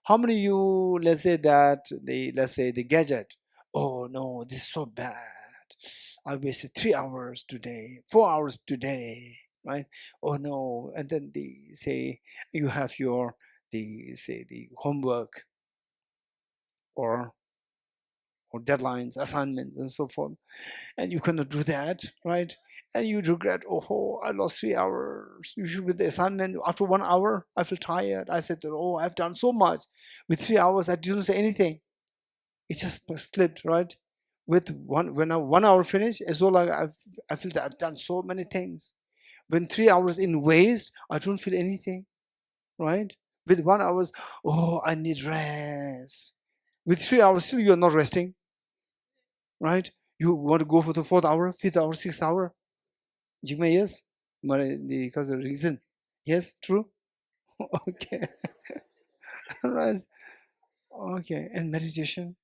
How many of you, let's say the gadget, oh no, this is so bad. I wasted 3 hours today, 4 hours today, right? Oh no. And then you have the homework or deadlines, assignments, and so forth, and you cannot do that, right? And you regret, oh, I lost 3 hours. You should with the assignment. After 1 hour, I feel tired. I said, oh, I've done so much. With 3 hours, I didn't say anything. It just slipped, right? With when 1 hour finished, as well, I feel that I've done so many things. When 3 hours in waste, I don't feel anything, right? With 1 hour, oh, I need rest. With 3 hours, still you're not resting, right? You want to go for the 4th hour, 5th hour, 6th hour? Jigme, yes? Because of the reason. Yes, true? Okay. Right. Okay. And meditation?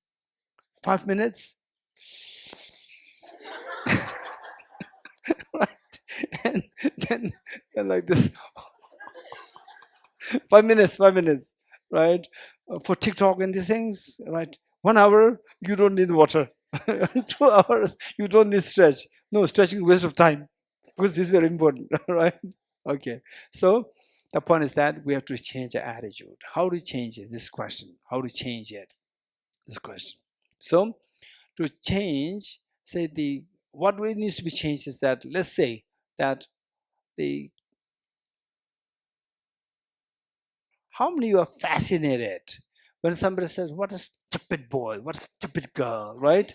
5 minutes? Right. And then like this. 5 minutes, right? For TikTok and these things, right? 1 hour, you don't need water. 2 hours, you don't need stretch. No, stretching is waste of time. Because this is very important, right? Okay. So the point is that we have to change our attitude. How to change it? This question. How to change it? This question. So to change, say what really needs to be changed is that, let's say that the how many you are fascinated when somebody says, "What a stupid boy! What a stupid girl!" Right?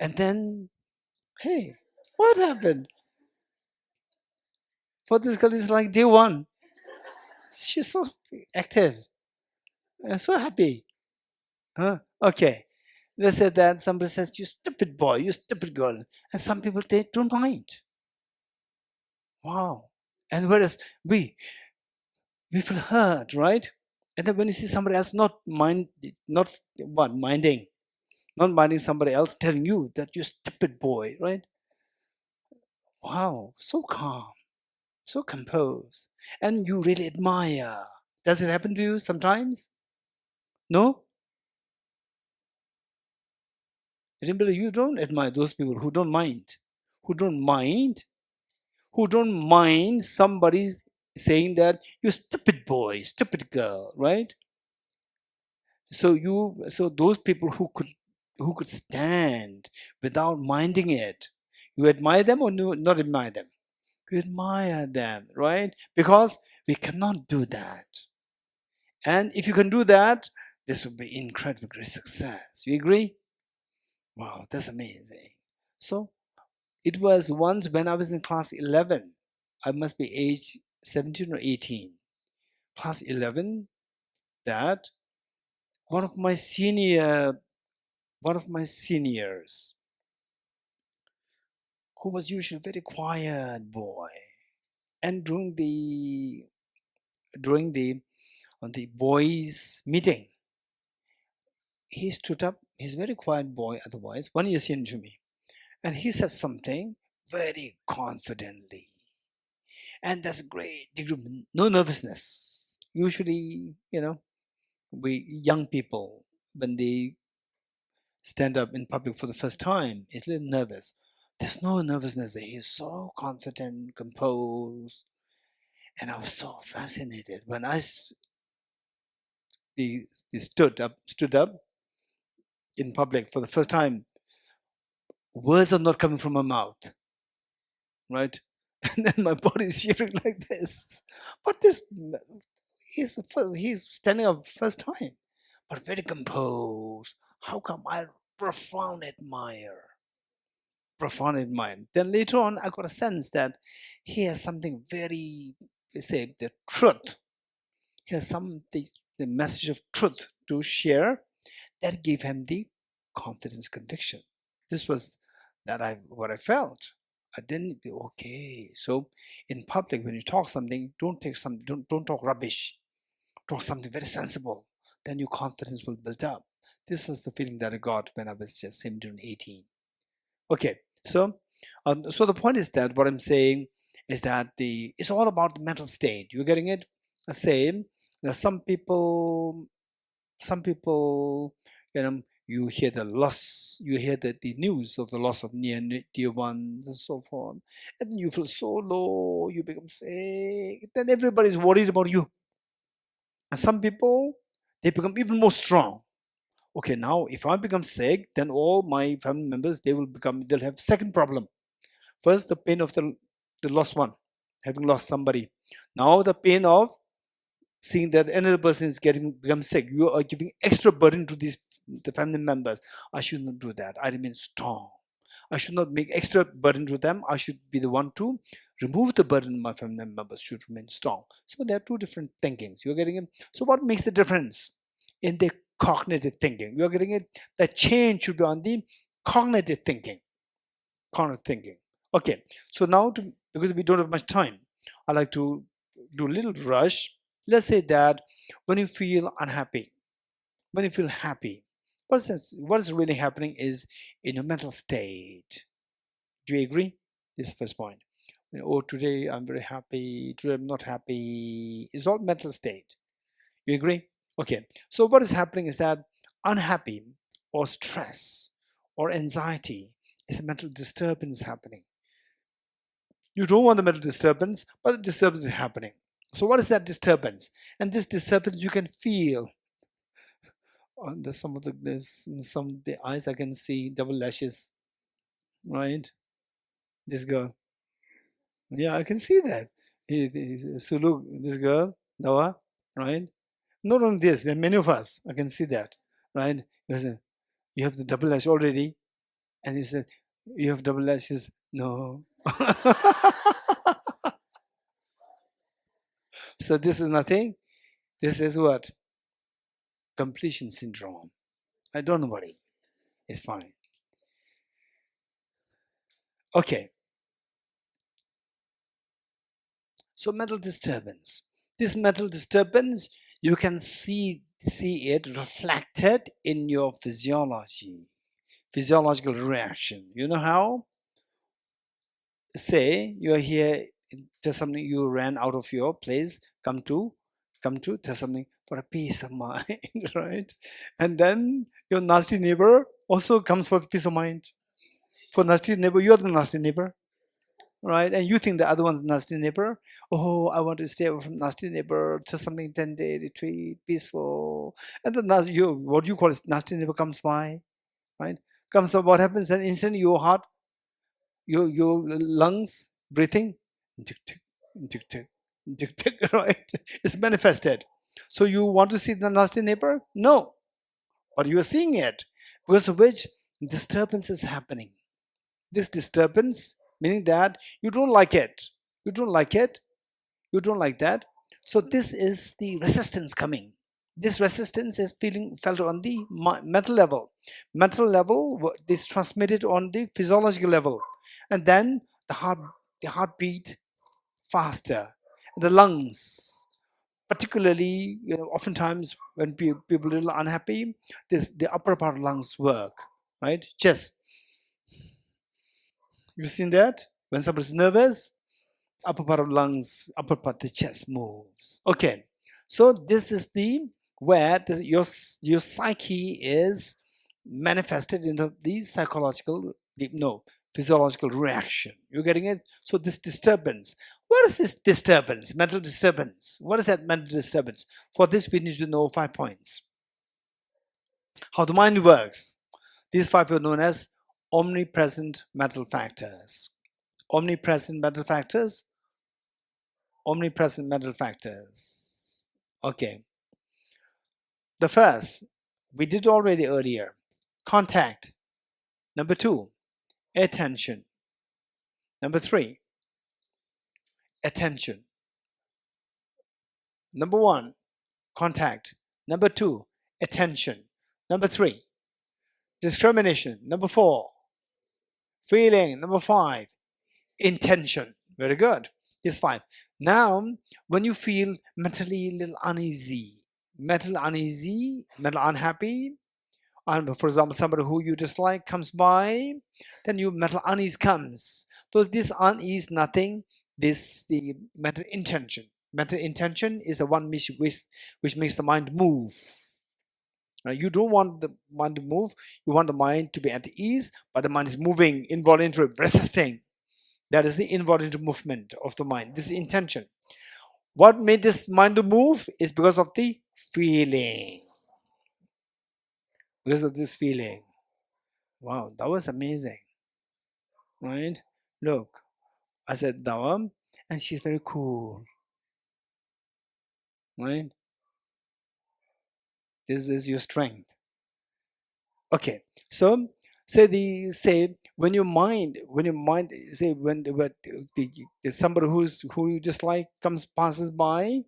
And then, hey, what happened? For this girl, it's like day one. She's so active and so happy. Huh? Okay. They said that somebody says, "You stupid boy, you stupid girl," and some people they don't mind. Wow. And whereas we feel hurt, right? And then when you see somebody else not what minding, not minding somebody else telling you that you stupid boy, right? Wow, so calm, so composed, and you really admire. Does it happen to you sometimes? No? Remember, you don't admire those people who don't mind, who don't mind, who don't mind somebody saying that you stupid boy, stupid girl, right? So those people who could stand without minding it, you admire them or not admire them? You admire them, right? Because we cannot do that. And if you can do that, this would be incredible great success. You agree? Wow, that's amazing. So it was once when I was in class 11. I must be age 17 or 18. Class 11, that one of my seniors, who was usually a very quiet boy, and during the on the boys meeting, he stood up. He's a very quiet boy otherwise, 1 year senior to me, and he said something very confidently, and that's a great degree of no nervousness. Usually, we young people, when they stand up in public for the first time, is a little nervous. There's no nervousness there. He's so confident, composed, and I was so fascinated when he stood up in public for the first time. Words are not coming from my mouth, right? And then my body is shivering like this. But he's standing up first time, but very composed. How come? I profound admire. Profound admire. Then later on, I got a sense that he has something very, say, the truth. He has the message of truth to share that gave him the confidence, conviction. This was what I felt. I didn't okay. So in public, when you talk something, don't talk rubbish. Talk something very sensible. Then your confidence will build up. This was the feeling that I got when I was just 17, 18. Okay, so the point is that what I'm saying is that it's all about the mental state. You're getting it? Same. Some people, you hear the loss, you hear the news of the loss of near and dear ones and so forth, and you feel so low, you become sick, then everybody's worried about you. And some people, they become even more strong. Okay, now if I become sick, then all my family members, they'll have second problem. First, the pain of the lost one, having lost somebody. Now the pain of seeing that another person is become sick. You are giving extra burden to the family members. I should not do that. I remain strong. I should not make extra burden to them. I should be the one to remove the burden. My family members should remain strong. So there are two different thinkings. You're getting it. So what makes the difference in the cognitive thinking? You're getting it. The change should be on the cognitive thinking. Cognitive thinking. Okay. So now, because we don't have much time, I like to do a little rush. Let's say that when you feel unhappy, when you feel happy, what is really happening is in your mental state. Do you agree? This is the first point. Oh, today I'm very happy, today I'm not happy. It's all mental state. You agree? Okay. So what is happening is that unhappy or stress or anxiety is a mental disturbance happening. You don't want the mental disturbance, but the disturbance is happening. So what is that disturbance? And this disturbance you can feel. There's some of the eyes I can see double lashes, right? This girl, yeah, I can see that. So look, this girl, Dawa, right? Not only this, there are many of us. I can see that, right? You have the double lash already, and you said you have double lashes. No. So this is nothing. This is what? Completion syndrome. I don't worry. It's fine. Okay. So mental disturbance. This mental disturbance, you can see it reflected in your physiology, physiological reaction. You know how? Say you're here, there's something, you ran out of your place, come to there's something for a peace of mind, right? And then your nasty neighbor also comes for peace of mind. For nasty neighbor, you're the nasty neighbor, right? And you think the other one's nasty neighbor. Oh, I want to stay away from nasty neighbor to something 10-day retreat, peaceful. And the what you call it, nasty neighbor comes by, right? Comes up, what happens? And instantly your heart, your lungs, breathing, tick, tick, tick, tick, tick, tick, right? It's manifested. So you want to see the nasty neighbor? No, but you are seeing it because of which disturbance is happening. This disturbance, meaning that you don't like it, you don't like it, you don't like that. So this is the resistance coming. This resistance is felt on the mental level. Mental level is transmitted on the physiological level, and then the heartbeat faster, the lungs. Particularly, oftentimes when people are a little unhappy, the upper part of lungs work, right? Chest. You've seen that? When somebody's nervous, upper part of lungs, upper part of the chest moves. Okay, so this is where your psyche is manifested into the physiological reaction. You're getting it? So this disturbance. What is this disturbance? Mental disturbance. What is that mental disturbance? For this, we need to know 5 points. How the mind works. These 5 are known as omnipresent mental factors. Omnipresent mental factors. Omnipresent mental factors. Okay. The first, we did already earlier. Contact. Number 2, attention. Number 3, attention. Number 1, contact. Number 2, attention. Number 3, discrimination. Number 4, feeling. Number 5, intention. Very good. It's 5. Now, when you feel mentally a little uneasy, mental unhappy, and for example, somebody who you dislike comes by, then your mental unease comes. So this unease, nothing. The mental intention. Mental intention is the one which makes the mind move. Now, you don't want the mind to move. You want the mind to be at ease, but the mind is moving, involuntary, resisting. That is the involuntary movement of the mind. This is intention. What made this mind to move is because of the feeling. Because of this feeling. Wow, that was amazing. Right? Look, I said Dawam, and she's very cool. Right? This is your strength. Okay, so say when your mind say when somebody who you dislike passes by,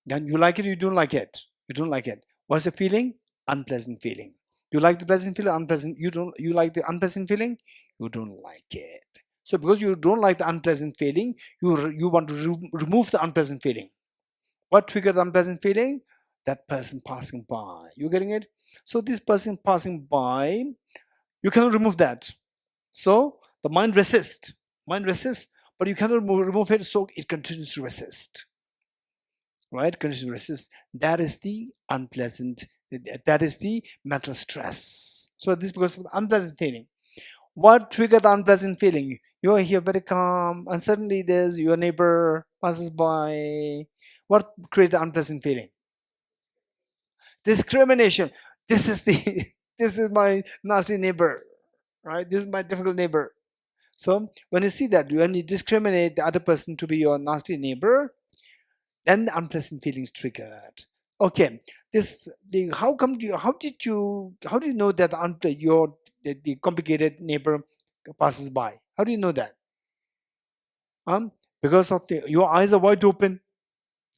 then you like it, you don't like it. You don't like it. What's the feeling? Unpleasant feeling. You like the pleasant feeling, unpleasant. You like the unpleasant feeling, you don't like it. So because you don't like the unpleasant feeling, you want to remove the unpleasant feeling. What triggered the unpleasant feeling? That person passing by. You getting it? So this person passing by, you cannot remove that. So the mind resists. Mind resists, but you cannot remove it, so it continues to resist. Right? Continues to resist. That is the unpleasant, that is the mental stress. So this is because of the unpleasant feeling. What triggered the unpleasant feeling? You are here very calm, and suddenly there's your neighbor passes by. What created the unpleasant feeling? Discrimination. This is the this is my nasty neighbor, right? This is my difficult neighbor. So when you see that, when you discriminate the other person to be your nasty neighbor, then the unpleasant feelings triggered. Okay, how come do you how do you know that the complicated neighbor passes by? How do you know that? Um, because of your eyes are wide open,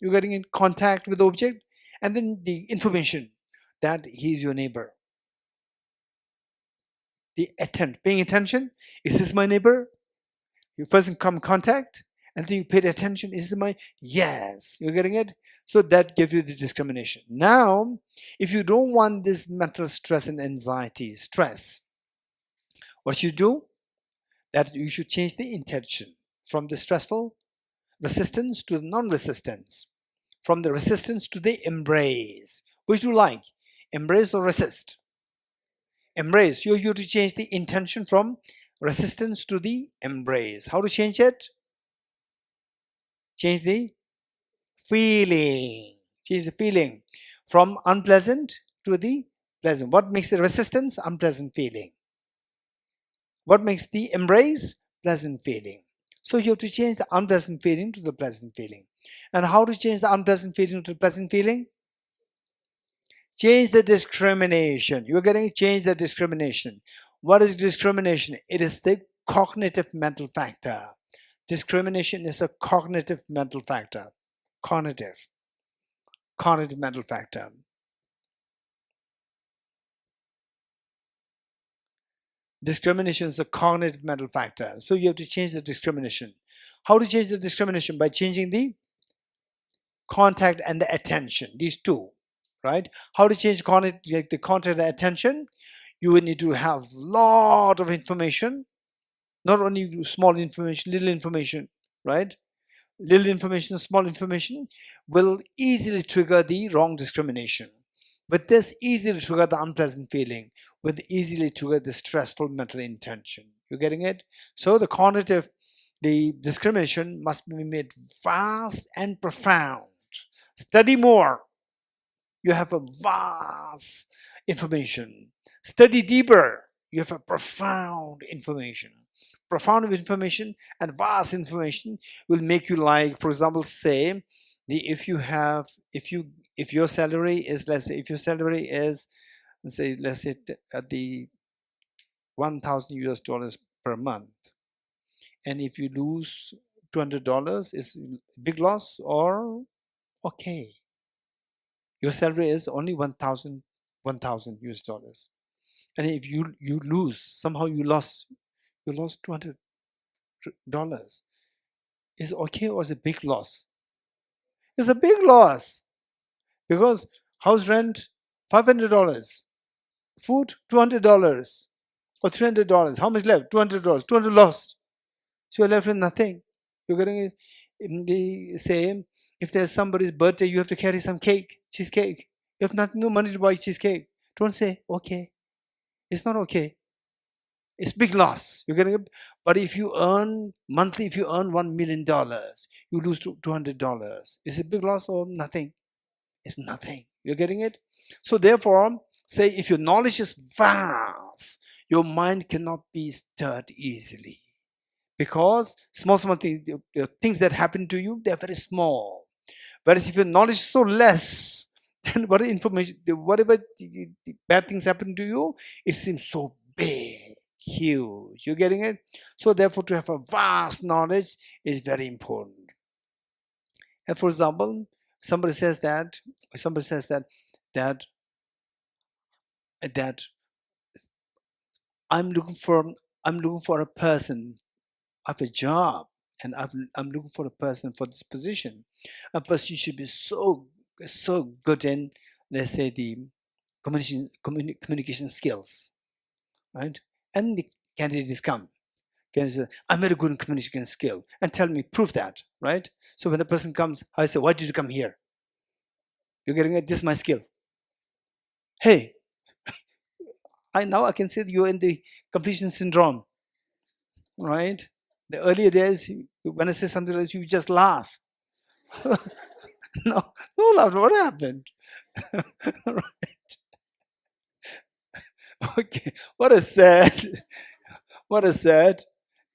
you're getting in contact with the object, and then the information that he is your neighbor. Paying attention. Is this my neighbor? You first come contact, and then you paid attention. Is this my yes? You're getting it. So that gives you the discrimination. Now, if you don't want this mental stress and anxiety, what you do? That you should change the intention from the stressful resistance to the non-resistance, from the resistance to the embrace. Which do you like? Embrace or resist? Embrace. You have to change the intention from resistance to the embrace. How to change it? Change the feeling. Change the feeling from unpleasant to the pleasant. What makes the resistance? Unpleasant feeling. What makes the embrace? Pleasant feeling. So you have to change the unpleasant feeling to the pleasant feeling. And how to change the unpleasant feeling to the pleasant feeling? Change the discrimination. You're getting change the discrimination. What is discrimination? It is the cognitive mental factor. Discrimination is a cognitive mental factor. Cognitive mental factor. Discrimination is a cognitive mental factor. So you have to change the discrimination. How to change the discrimination? By changing the contact and the attention. These two, right? How to change the contact and attention? You will need to have lot of information, not only small information, little information, right? Little information, small information will easily trigger the wrong discrimination. But this easily trigger the unpleasant feeling, will easily trigger the stressful mental intention. You're getting it? So the discrimination must be made vast and profound. Study more. You have a vast information. Study deeper. You have a profound information. Profound information and vast information will make you, like, for example, say, if your salary is, let's say, if your salary is, let's say at the 1,000 US dollars per month, and if you lose $200, is big loss or okay? Your salary is only 1,000 US dollars, and if you lose, somehow you lost $200, is okay or is a big loss? It's a big loss, because house rent $500, food $200 or $300. How much left? $200. 200 lost. So you're left with nothing. You're getting it. In the same, if there's somebody's birthday, you have to carry some cake, cheesecake. You have no money to buy cheesecake. Don't say okay. It's not okay. It's big loss. You're getting it. But if you earn monthly, if you earn $1 million, you lose $200. Is it big loss or nothing? It's nothing. You're getting it? So therefore, say if your knowledge is vast, your mind cannot be stirred easily. Because small things, the things that happen to you, they're very small. Whereas if your knowledge is so less, then whatever the bad things happen to you, it seems so big, huge. You're getting it? So therefore, to have a vast knowledge is very important. And for example, somebody says that that I'm looking for a person of a job, and I'm looking for a person for this position. A person should be so good in, let's say, the communication skills, right? And the candidates come. Candidates say, I'm very good in communication skill, and tell me, prove that, right? So when the person comes, I say, why did you come here? You're getting it. This is my skill. Hey, Now I can say that you're in the completion syndrome, right? The earlier days, when I say something else, you just laugh. No, no laugh. What happened? Okay, what is sad? What is sad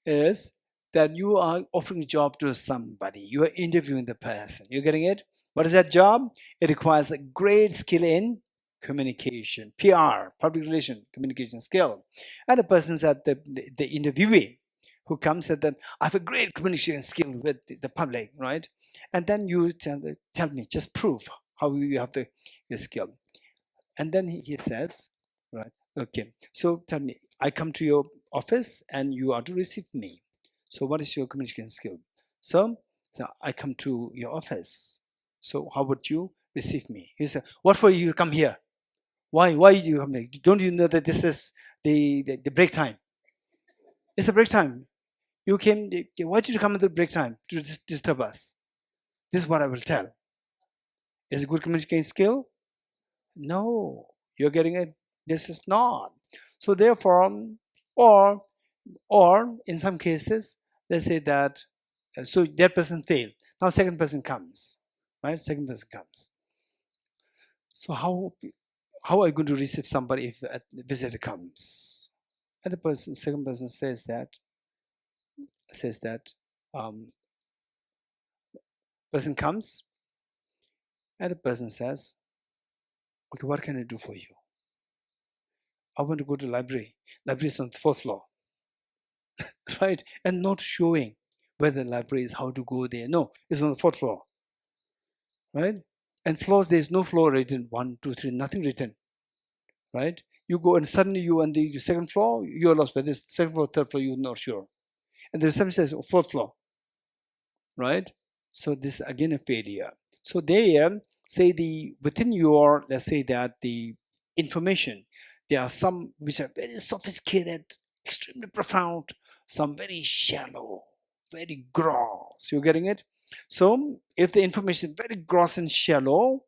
is that you are offering a job to somebody. You are interviewing the person. You're getting it? What is that job? It requires a great skill in communication, PR, public relation, communication skill. And the person said, the interviewee who comes said that I have a great communication skill with the public, right? And then you tell me, just prove how you have the skill. And then he says, right, okay, so tell me, I come to your office and you are to receive me. So what is your communication skill? So I come to your office. So how would you receive me? He said, what for you come here? Why do you come here? Don't you know that this is the break time? It's a break time. You came, why did you come at the break time? To disturb us. This is what I will tell. Is it good communication skill? No, you're getting it. This is not. So therefore, or in some cases, they say that so that person failed. Now second person comes, right? Second person comes. So how are you going to receive somebody if a visitor comes? And the second person says that person comes, and the person says, okay, what can I do for you? I want to go to library. Library is on the fourth floor. Right? And not showing where the library is, how to go there. No, it's on the fourth floor. Right? And floors, there's no floor written, 1, 2, 3, nothing written. Right? You go and suddenly you on the second floor, you're lost. Whether it's second floor, third floor, you're not sure. And there's something says fourth floor. Right? So this is again a failure. So there, say within your, let's say that the information, there are some which are very sophisticated, extremely profound, some very shallow, very gross. You're getting it? So if the information is very gross and shallow,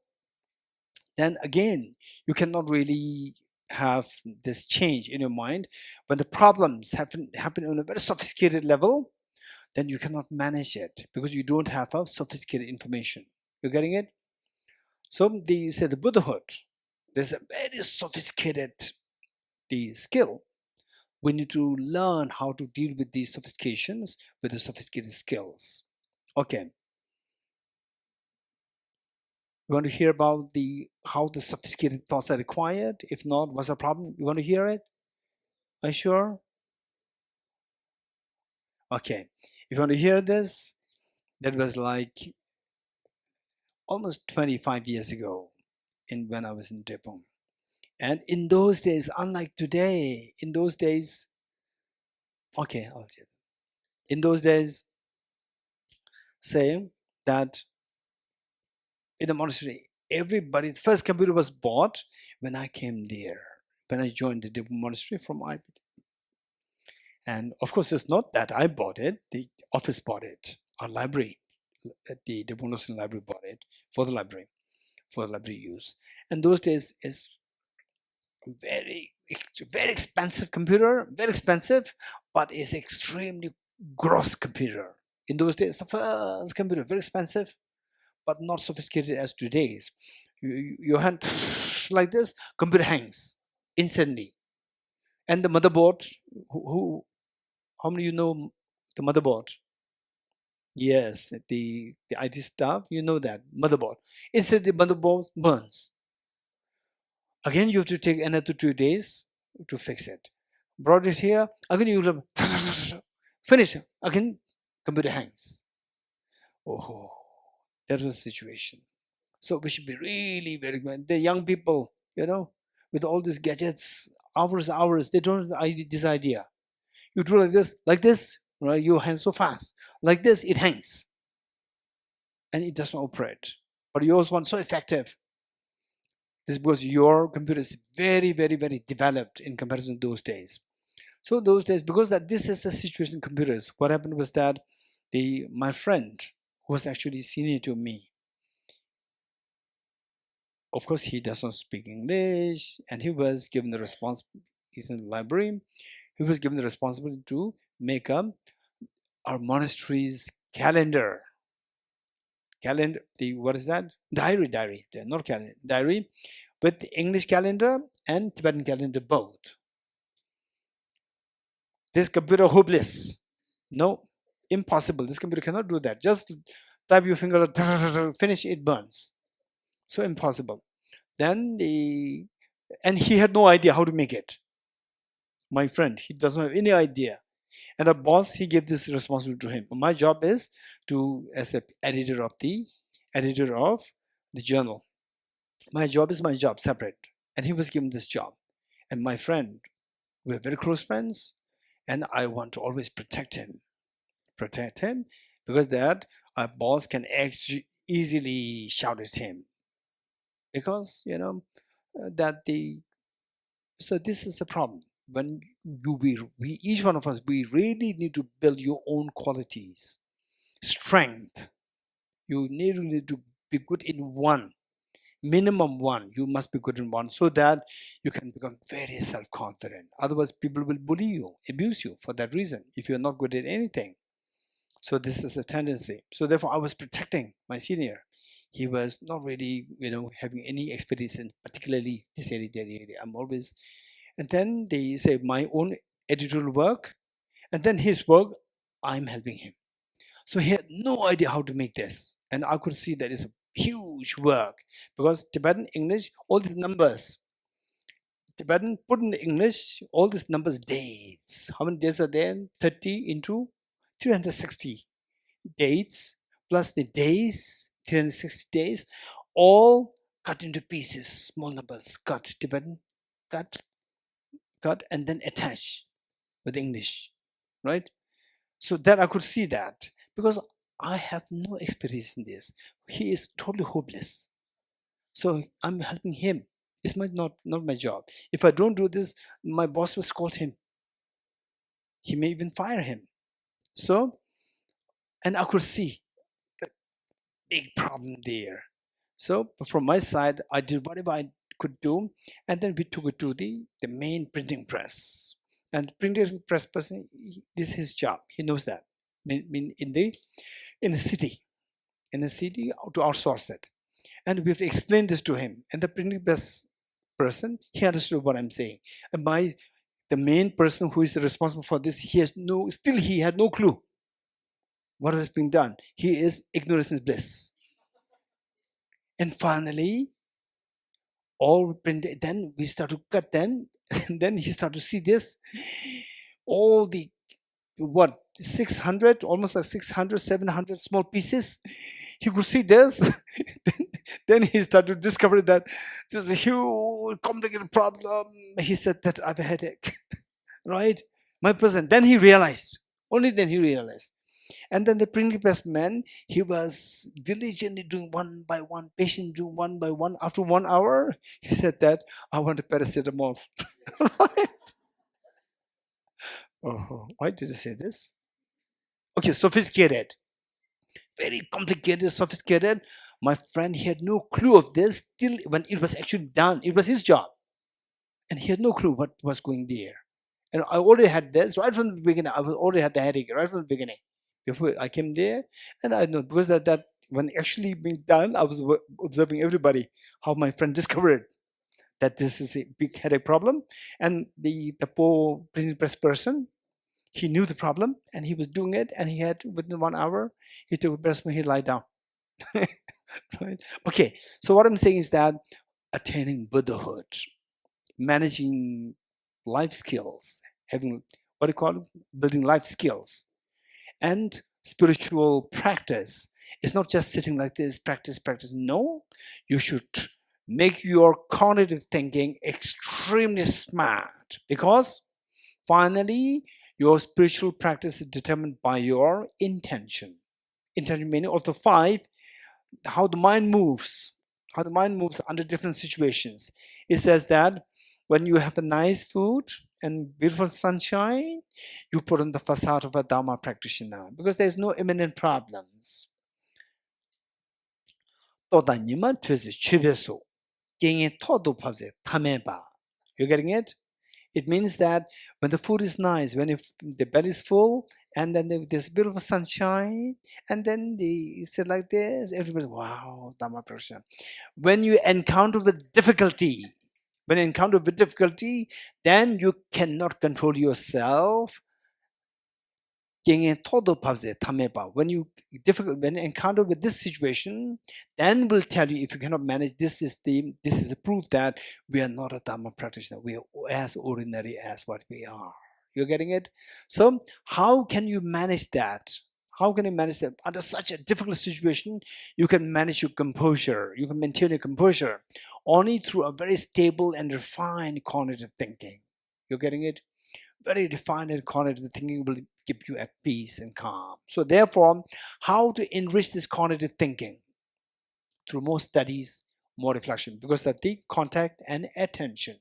then again, you cannot really have this change in your mind. When the problems happen on a very sophisticated level, then you cannot manage it because you don't have a sophisticated information. You're getting it? So they say the Buddhahood, there's a very sophisticated skill. We need to learn how to deal with these sophistications with the sophisticated skills. Okay. You want to hear about how the sophisticated thoughts are required? If not, what's the problem? You want to hear it? Are you sure? Okay. If you want to hear this, that was like almost 25 years ago when I was in Tibet. And in those days, unlike today, in those days, okay, I'll say that. In those days, say that in the monastery, the first computer was bought when I came there, when I joined the monastery from IBT. And of course, it's not that I bought it, the office bought it, our library, the monastery library bought it for the library use. And those days is very expensive computer, very expensive, but it's extremely gross computer. In those days, the first computer, very expensive, but not sophisticated as today's. Your hand like this, computer hangs instantly. And the motherboard, how many you know the motherboard? Yes, the IT stuff, you know that motherboard. Instantly, motherboard burns. Again, you have to take another 2 days to fix it. Brought it here, again you have finish. Again, computer hangs. Oh, that was the situation. So we should be really very good. The young people, with all these gadgets, hours, they don't have this idea. You do like this, right? Your hands so fast. Like this, it hangs. And it doesn't operate. But yours one so effective. This is because your computer is very, very, very developed in comparison to those days. So those days, because this is a situation in computers, what happened was that my friend, who was actually senior to me, of course, he does not speak English, and he was given the response. he's in the library. He was given the responsibility to make our monastery's calendar. What is that? Diary, not calendar, diary, with the English calendar and Tibetan calendar both. This computer hopeless. No, impossible. This computer cannot do that. Just type your finger, finish, it burns. So impossible. Then and he had no idea how to make it. My friend, he doesn't have any idea. And a boss, he gave this responsibility to him. My job is as an editor of the journal. My job is my job, separate. And he was given this job. And my friend, we're very close friends, and I want to always protect him, because that a boss can actually easily shout at him, because so this is a problem. When we each one of us, we really need to build your own qualities, strength. You need to be good in one, minimum one. You must be good in one, so that you can become very self-confident. Otherwise, people will bully you, abuse you for that reason, if you're not good at anything. So this is a tendency. So therefore, I was protecting my senior. He was not really, having any expertise in particularly this area, that area. I'm always, and then they say my own editorial work, and then his work, I'm helping him. So he had no idea how to make this, and I could see that it's a huge work, because Tibetan English, all these numbers, Tibetan put in English, all these numbers, dates. How many days are there? 30 into 360 dates, plus the days, 360 days, all cut into pieces, small numbers, cut, Tibetan, cut, and then attach with English, right? So that I could see that, because I have no experience in this. He is totally hopeless. So I'm helping him. It's not my job. If I don't do this, my boss will scold him. He may even fire him. So, and I could see a big problem there. So from my side, I did whatever I could do, and then we took it to the main printing press. And printing press person, this is his job. He knows that. In the city, to outsource it. And we have to explain this to him. And the printing press person, he understood what I'm saying. And the main person who is responsible for this, he had no clue what was being done. He is ignorance is bliss. And finally, all printed. Then we start to cut. And then he started to see this. All the 600, almost like 600, 700 small pieces. He could see this. Then he started to discover that there's a huge, complicated problem. He said that I have a headache, right? My person. Then he realized. Only then he realized. And then the printing press man, he was diligently doing one by one, patient doing one by one. After 1 hour, he said that I want a paracetamol. Right? Oh, why did I say this? Okay, sophisticated. Very complicated, sophisticated. My friend, he had no clue of this till when it was actually done. It was his job. And he had no clue what was going there. And I already had this right from the beginning. I already had the headache right from the beginning. Before I came there, and I know, because that when actually being done, I was observing everybody, how my friend discovered that this is a big headache problem. And the poor printing press person, he knew the problem, and he was doing it, and he had, within 1 hour, he took a breath and he lied down. Right? Okay, so what I'm saying is that attaining Buddhahood, managing life skills, having what do you call it? Building life skills, and spiritual practice is not just sitting like this, practice. No, you should make your cognitive thinking extremely smart, because finally your spiritual practice is determined by your intention. Intention meaning of the 5, how the mind moves under different situations. It says that when you have a nice food and beautiful sunshine, you put on the facade of a Dharma practitioner, because there's no imminent problems. You're getting it? It means that when the food is nice, when the belly is full, and then there's a bit of a sunshine, and then they sit like this, everybody's, wow, Dhamma Prashan. When you encounter with difficulty, then you cannot control yourself. When you encounter with this situation, then we'll tell you if you cannot manage this is a proof that we are not a Dhamma practitioner. We are as ordinary as what we are. You're getting it? So how can you manage that? How can you manage that? Under such a difficult situation, you can manage your composure. You can maintain your composure only through a very stable and refined cognitive thinking. You're getting it? Very refined and cognitive thinking will keep you at peace and calm. So therefore, how to enrich this cognitive thinking? Through more studies, more reflection, because of the contact and attention.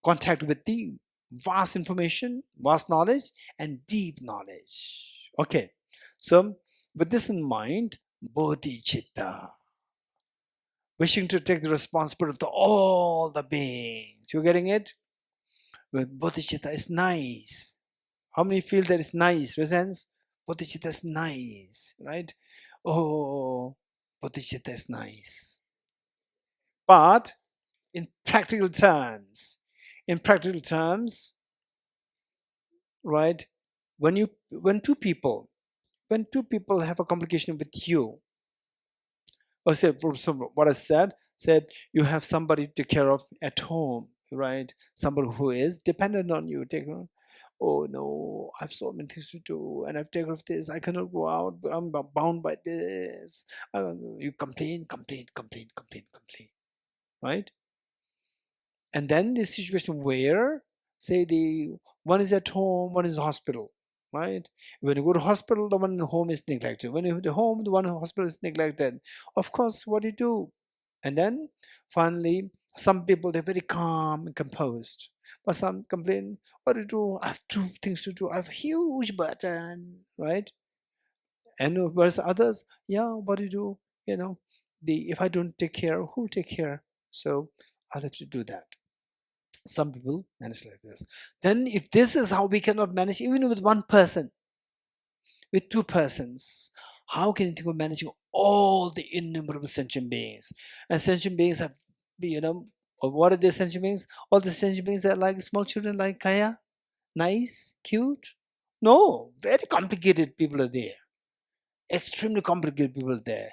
Contact with the vast information, vast knowledge, and deep knowledge. Okay, so with this in mind, bodhicitta, wishing to take the responsibility of all the beings. You're getting it? With bodhicitta is nice. How many feel that it's nice? Presence? Bodhicitta is nice, right? Oh, bodhicitta is nice. But in practical terms, right? When two people have a complication with you, or say what I said you have somebody to take care of at home, right? Somebody who is dependent on you. Oh no, I have so many things to do, and I've taken care of this. I cannot go out. I'm bound by this. You complain, right? And then the situation where, say, the one is at home, one is in hospital, right? When you go to hospital, the one in home is neglected. When you go to home, the one in hospital is neglected. Of course, what do you do? And then finally, some people, they're very calm and composed. But some complain, what do you do? I have two things to do. I have a huge burden, right? And whereas others, yeah, what do you do? If I don't take care, who'll take care? So I'll have to do that. Some people manage like this. Then if this is how we cannot manage even with one person, with two persons, how can you think of managing all the innumerable sentient beings? And sentient beings have, what are the sentient beings? All the sentient beings are like small children, like Kaya, nice, cute? No, very complicated people are there. Extremely complicated people are there.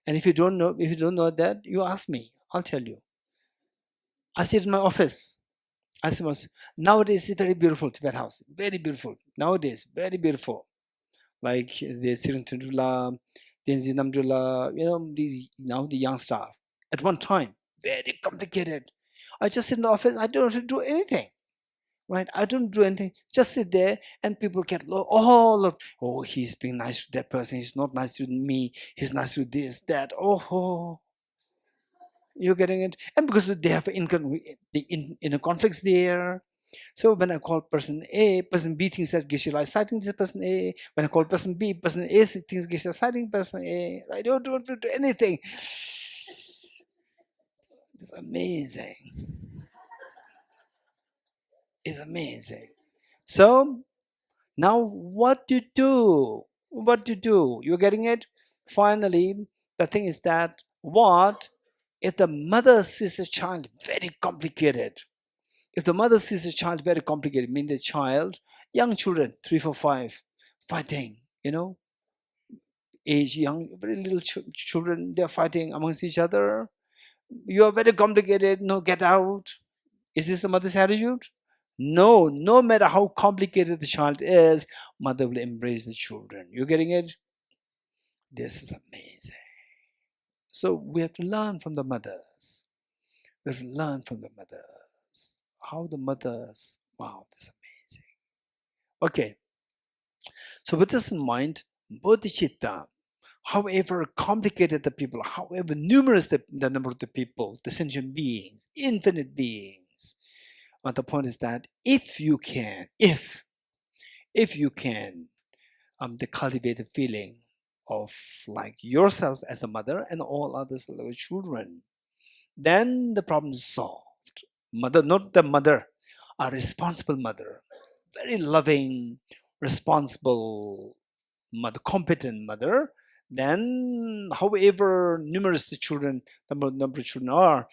And if you don't know that, you ask me, I'll tell you. I sit in my office. I suppose nowadays it's very beautiful, Tibet House. Very beautiful. Nowadays, very beautiful. Like the Sirin Tundula, Tenzin Namdula, now the young staff. At one time, very complicated. I just sit in the office, I don't have to do anything. Right? I don't do anything. Just sit there and people get all of, oh, he's being nice to that person, he's not nice to me, he's nice to this, that. Oh. You're getting it? And because they have inner conflicts there. So when I call person A, person B thinks that Geshe is citing this person A. When I call person B, person A thinks Geshe is citing person A. Right? Don't do anything. It's amazing. It's amazing. So now what to do? What to do? You're getting it? Finally, the thing is that what if the mother sees a child very complicated? If the mother sees a child very complicated, mean the child, young children, 3, 4, 5, fighting, age young, very little children, they're fighting amongst each other. You are very complicated, no, get out. Is this the mother's attitude? No, no matter how complicated the child is, mother will embrace the children. You're getting it? This is amazing. So we have to learn from the mothers. We have to learn from the mothers. How the mothers, wow, this is amazing. Okay. So with this in mind, bodhicitta, however complicated the people, however numerous the number of the people, the sentient beings, infinite beings, the point is that if you can cultivate a feeling of like yourself as the mother and all others like children, then the problem is solved. Mother, not the mother. a responsible mother, very loving, responsible mother, competent mother, then however numerous the children, the number of children are,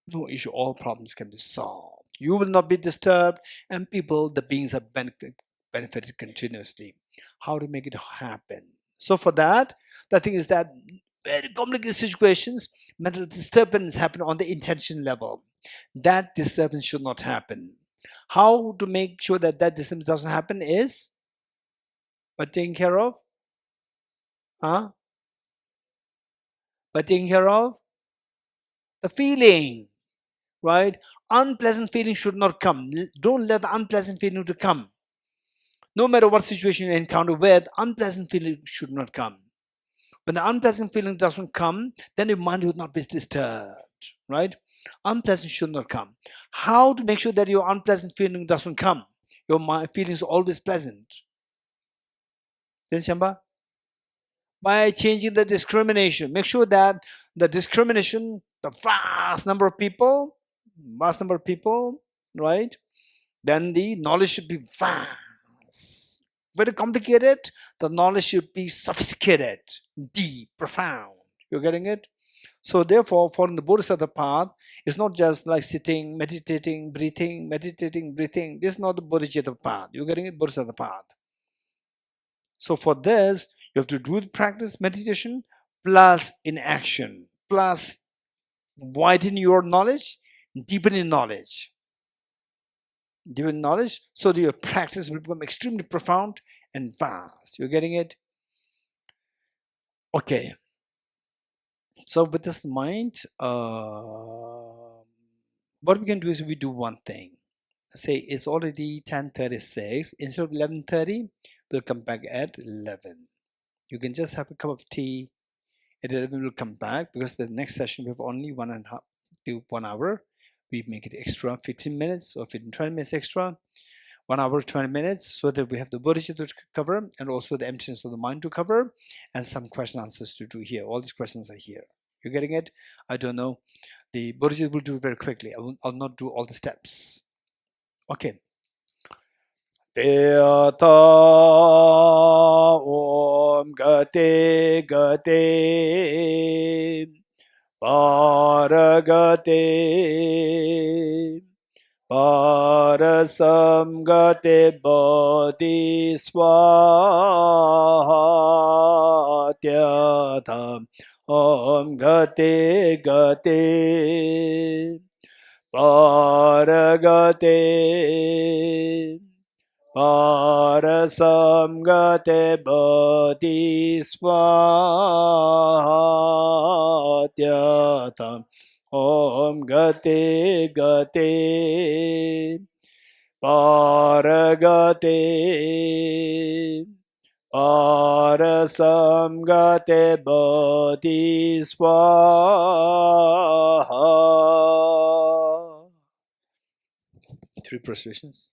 no issue, all problems can be solved. You will not be disturbed, and people, the beings are benefited continuously. How to make it happen? So for that, the thing is that very complicated situations, mental disturbance happen on the intention level. That disturbance should not happen. How to make sure that that disturbance doesn't happen is by taking care of, huh? By taking care of the feeling, right? Unpleasant feeling should not come. Don't let the unpleasant feeling to come. No matter what situation you encounter with, unpleasant feeling should not come. When the unpleasant feeling doesn't come, then your mind will not be disturbed, right? Unpleasant should not come. How to make sure that your unpleasant feeling doesn't come? Your feeling is always pleasant. Then Shamba? By changing the discrimination. Make sure that the discrimination, the vast number of people, right? Then the knowledge should be vast. Very complicated, the knowledge should be sophisticated, deep, profound. You're getting it? So therefore, following the Bodhisattva path is not just like sitting, meditating, breathing, meditating, breathing. This is not the Bodhisattva path. You're getting it? Bodhisattva path. So for this, you have to do the practice, meditation, plus in action, plus widen your knowledge, deepen in knowledge. Deepen knowledge so that your practice will become extremely profound and vast. You're getting it? Okay. So with this in mind, what we can do is we do one thing. Say it's already 10:36. Instead of 11:30, we'll come back at 11. You can just have a cup of tea. At 11 we'll come back because the next session we have only 1.5 to 1 hour. We make it extra 15 minutes or 20 minutes extra. 1 hour, 20 minutes, so that we have the Bodhisattva to cover and also the emptiness of the mind to cover and some question answers to do here. All these questions are here. You're getting it? I don't know. The Bodhisattva will do it very quickly. I'll not do all the steps. Okay. Teata Om Gate Gate Paragate Parasam Gate Bodhi Swaha Tyata Om Gate Gate Paragate Parasam Gate Bodhi Swaha Tyata Om Gate Gate Paragate Parasam Gate Bodhi Swaha. 3 prostrations.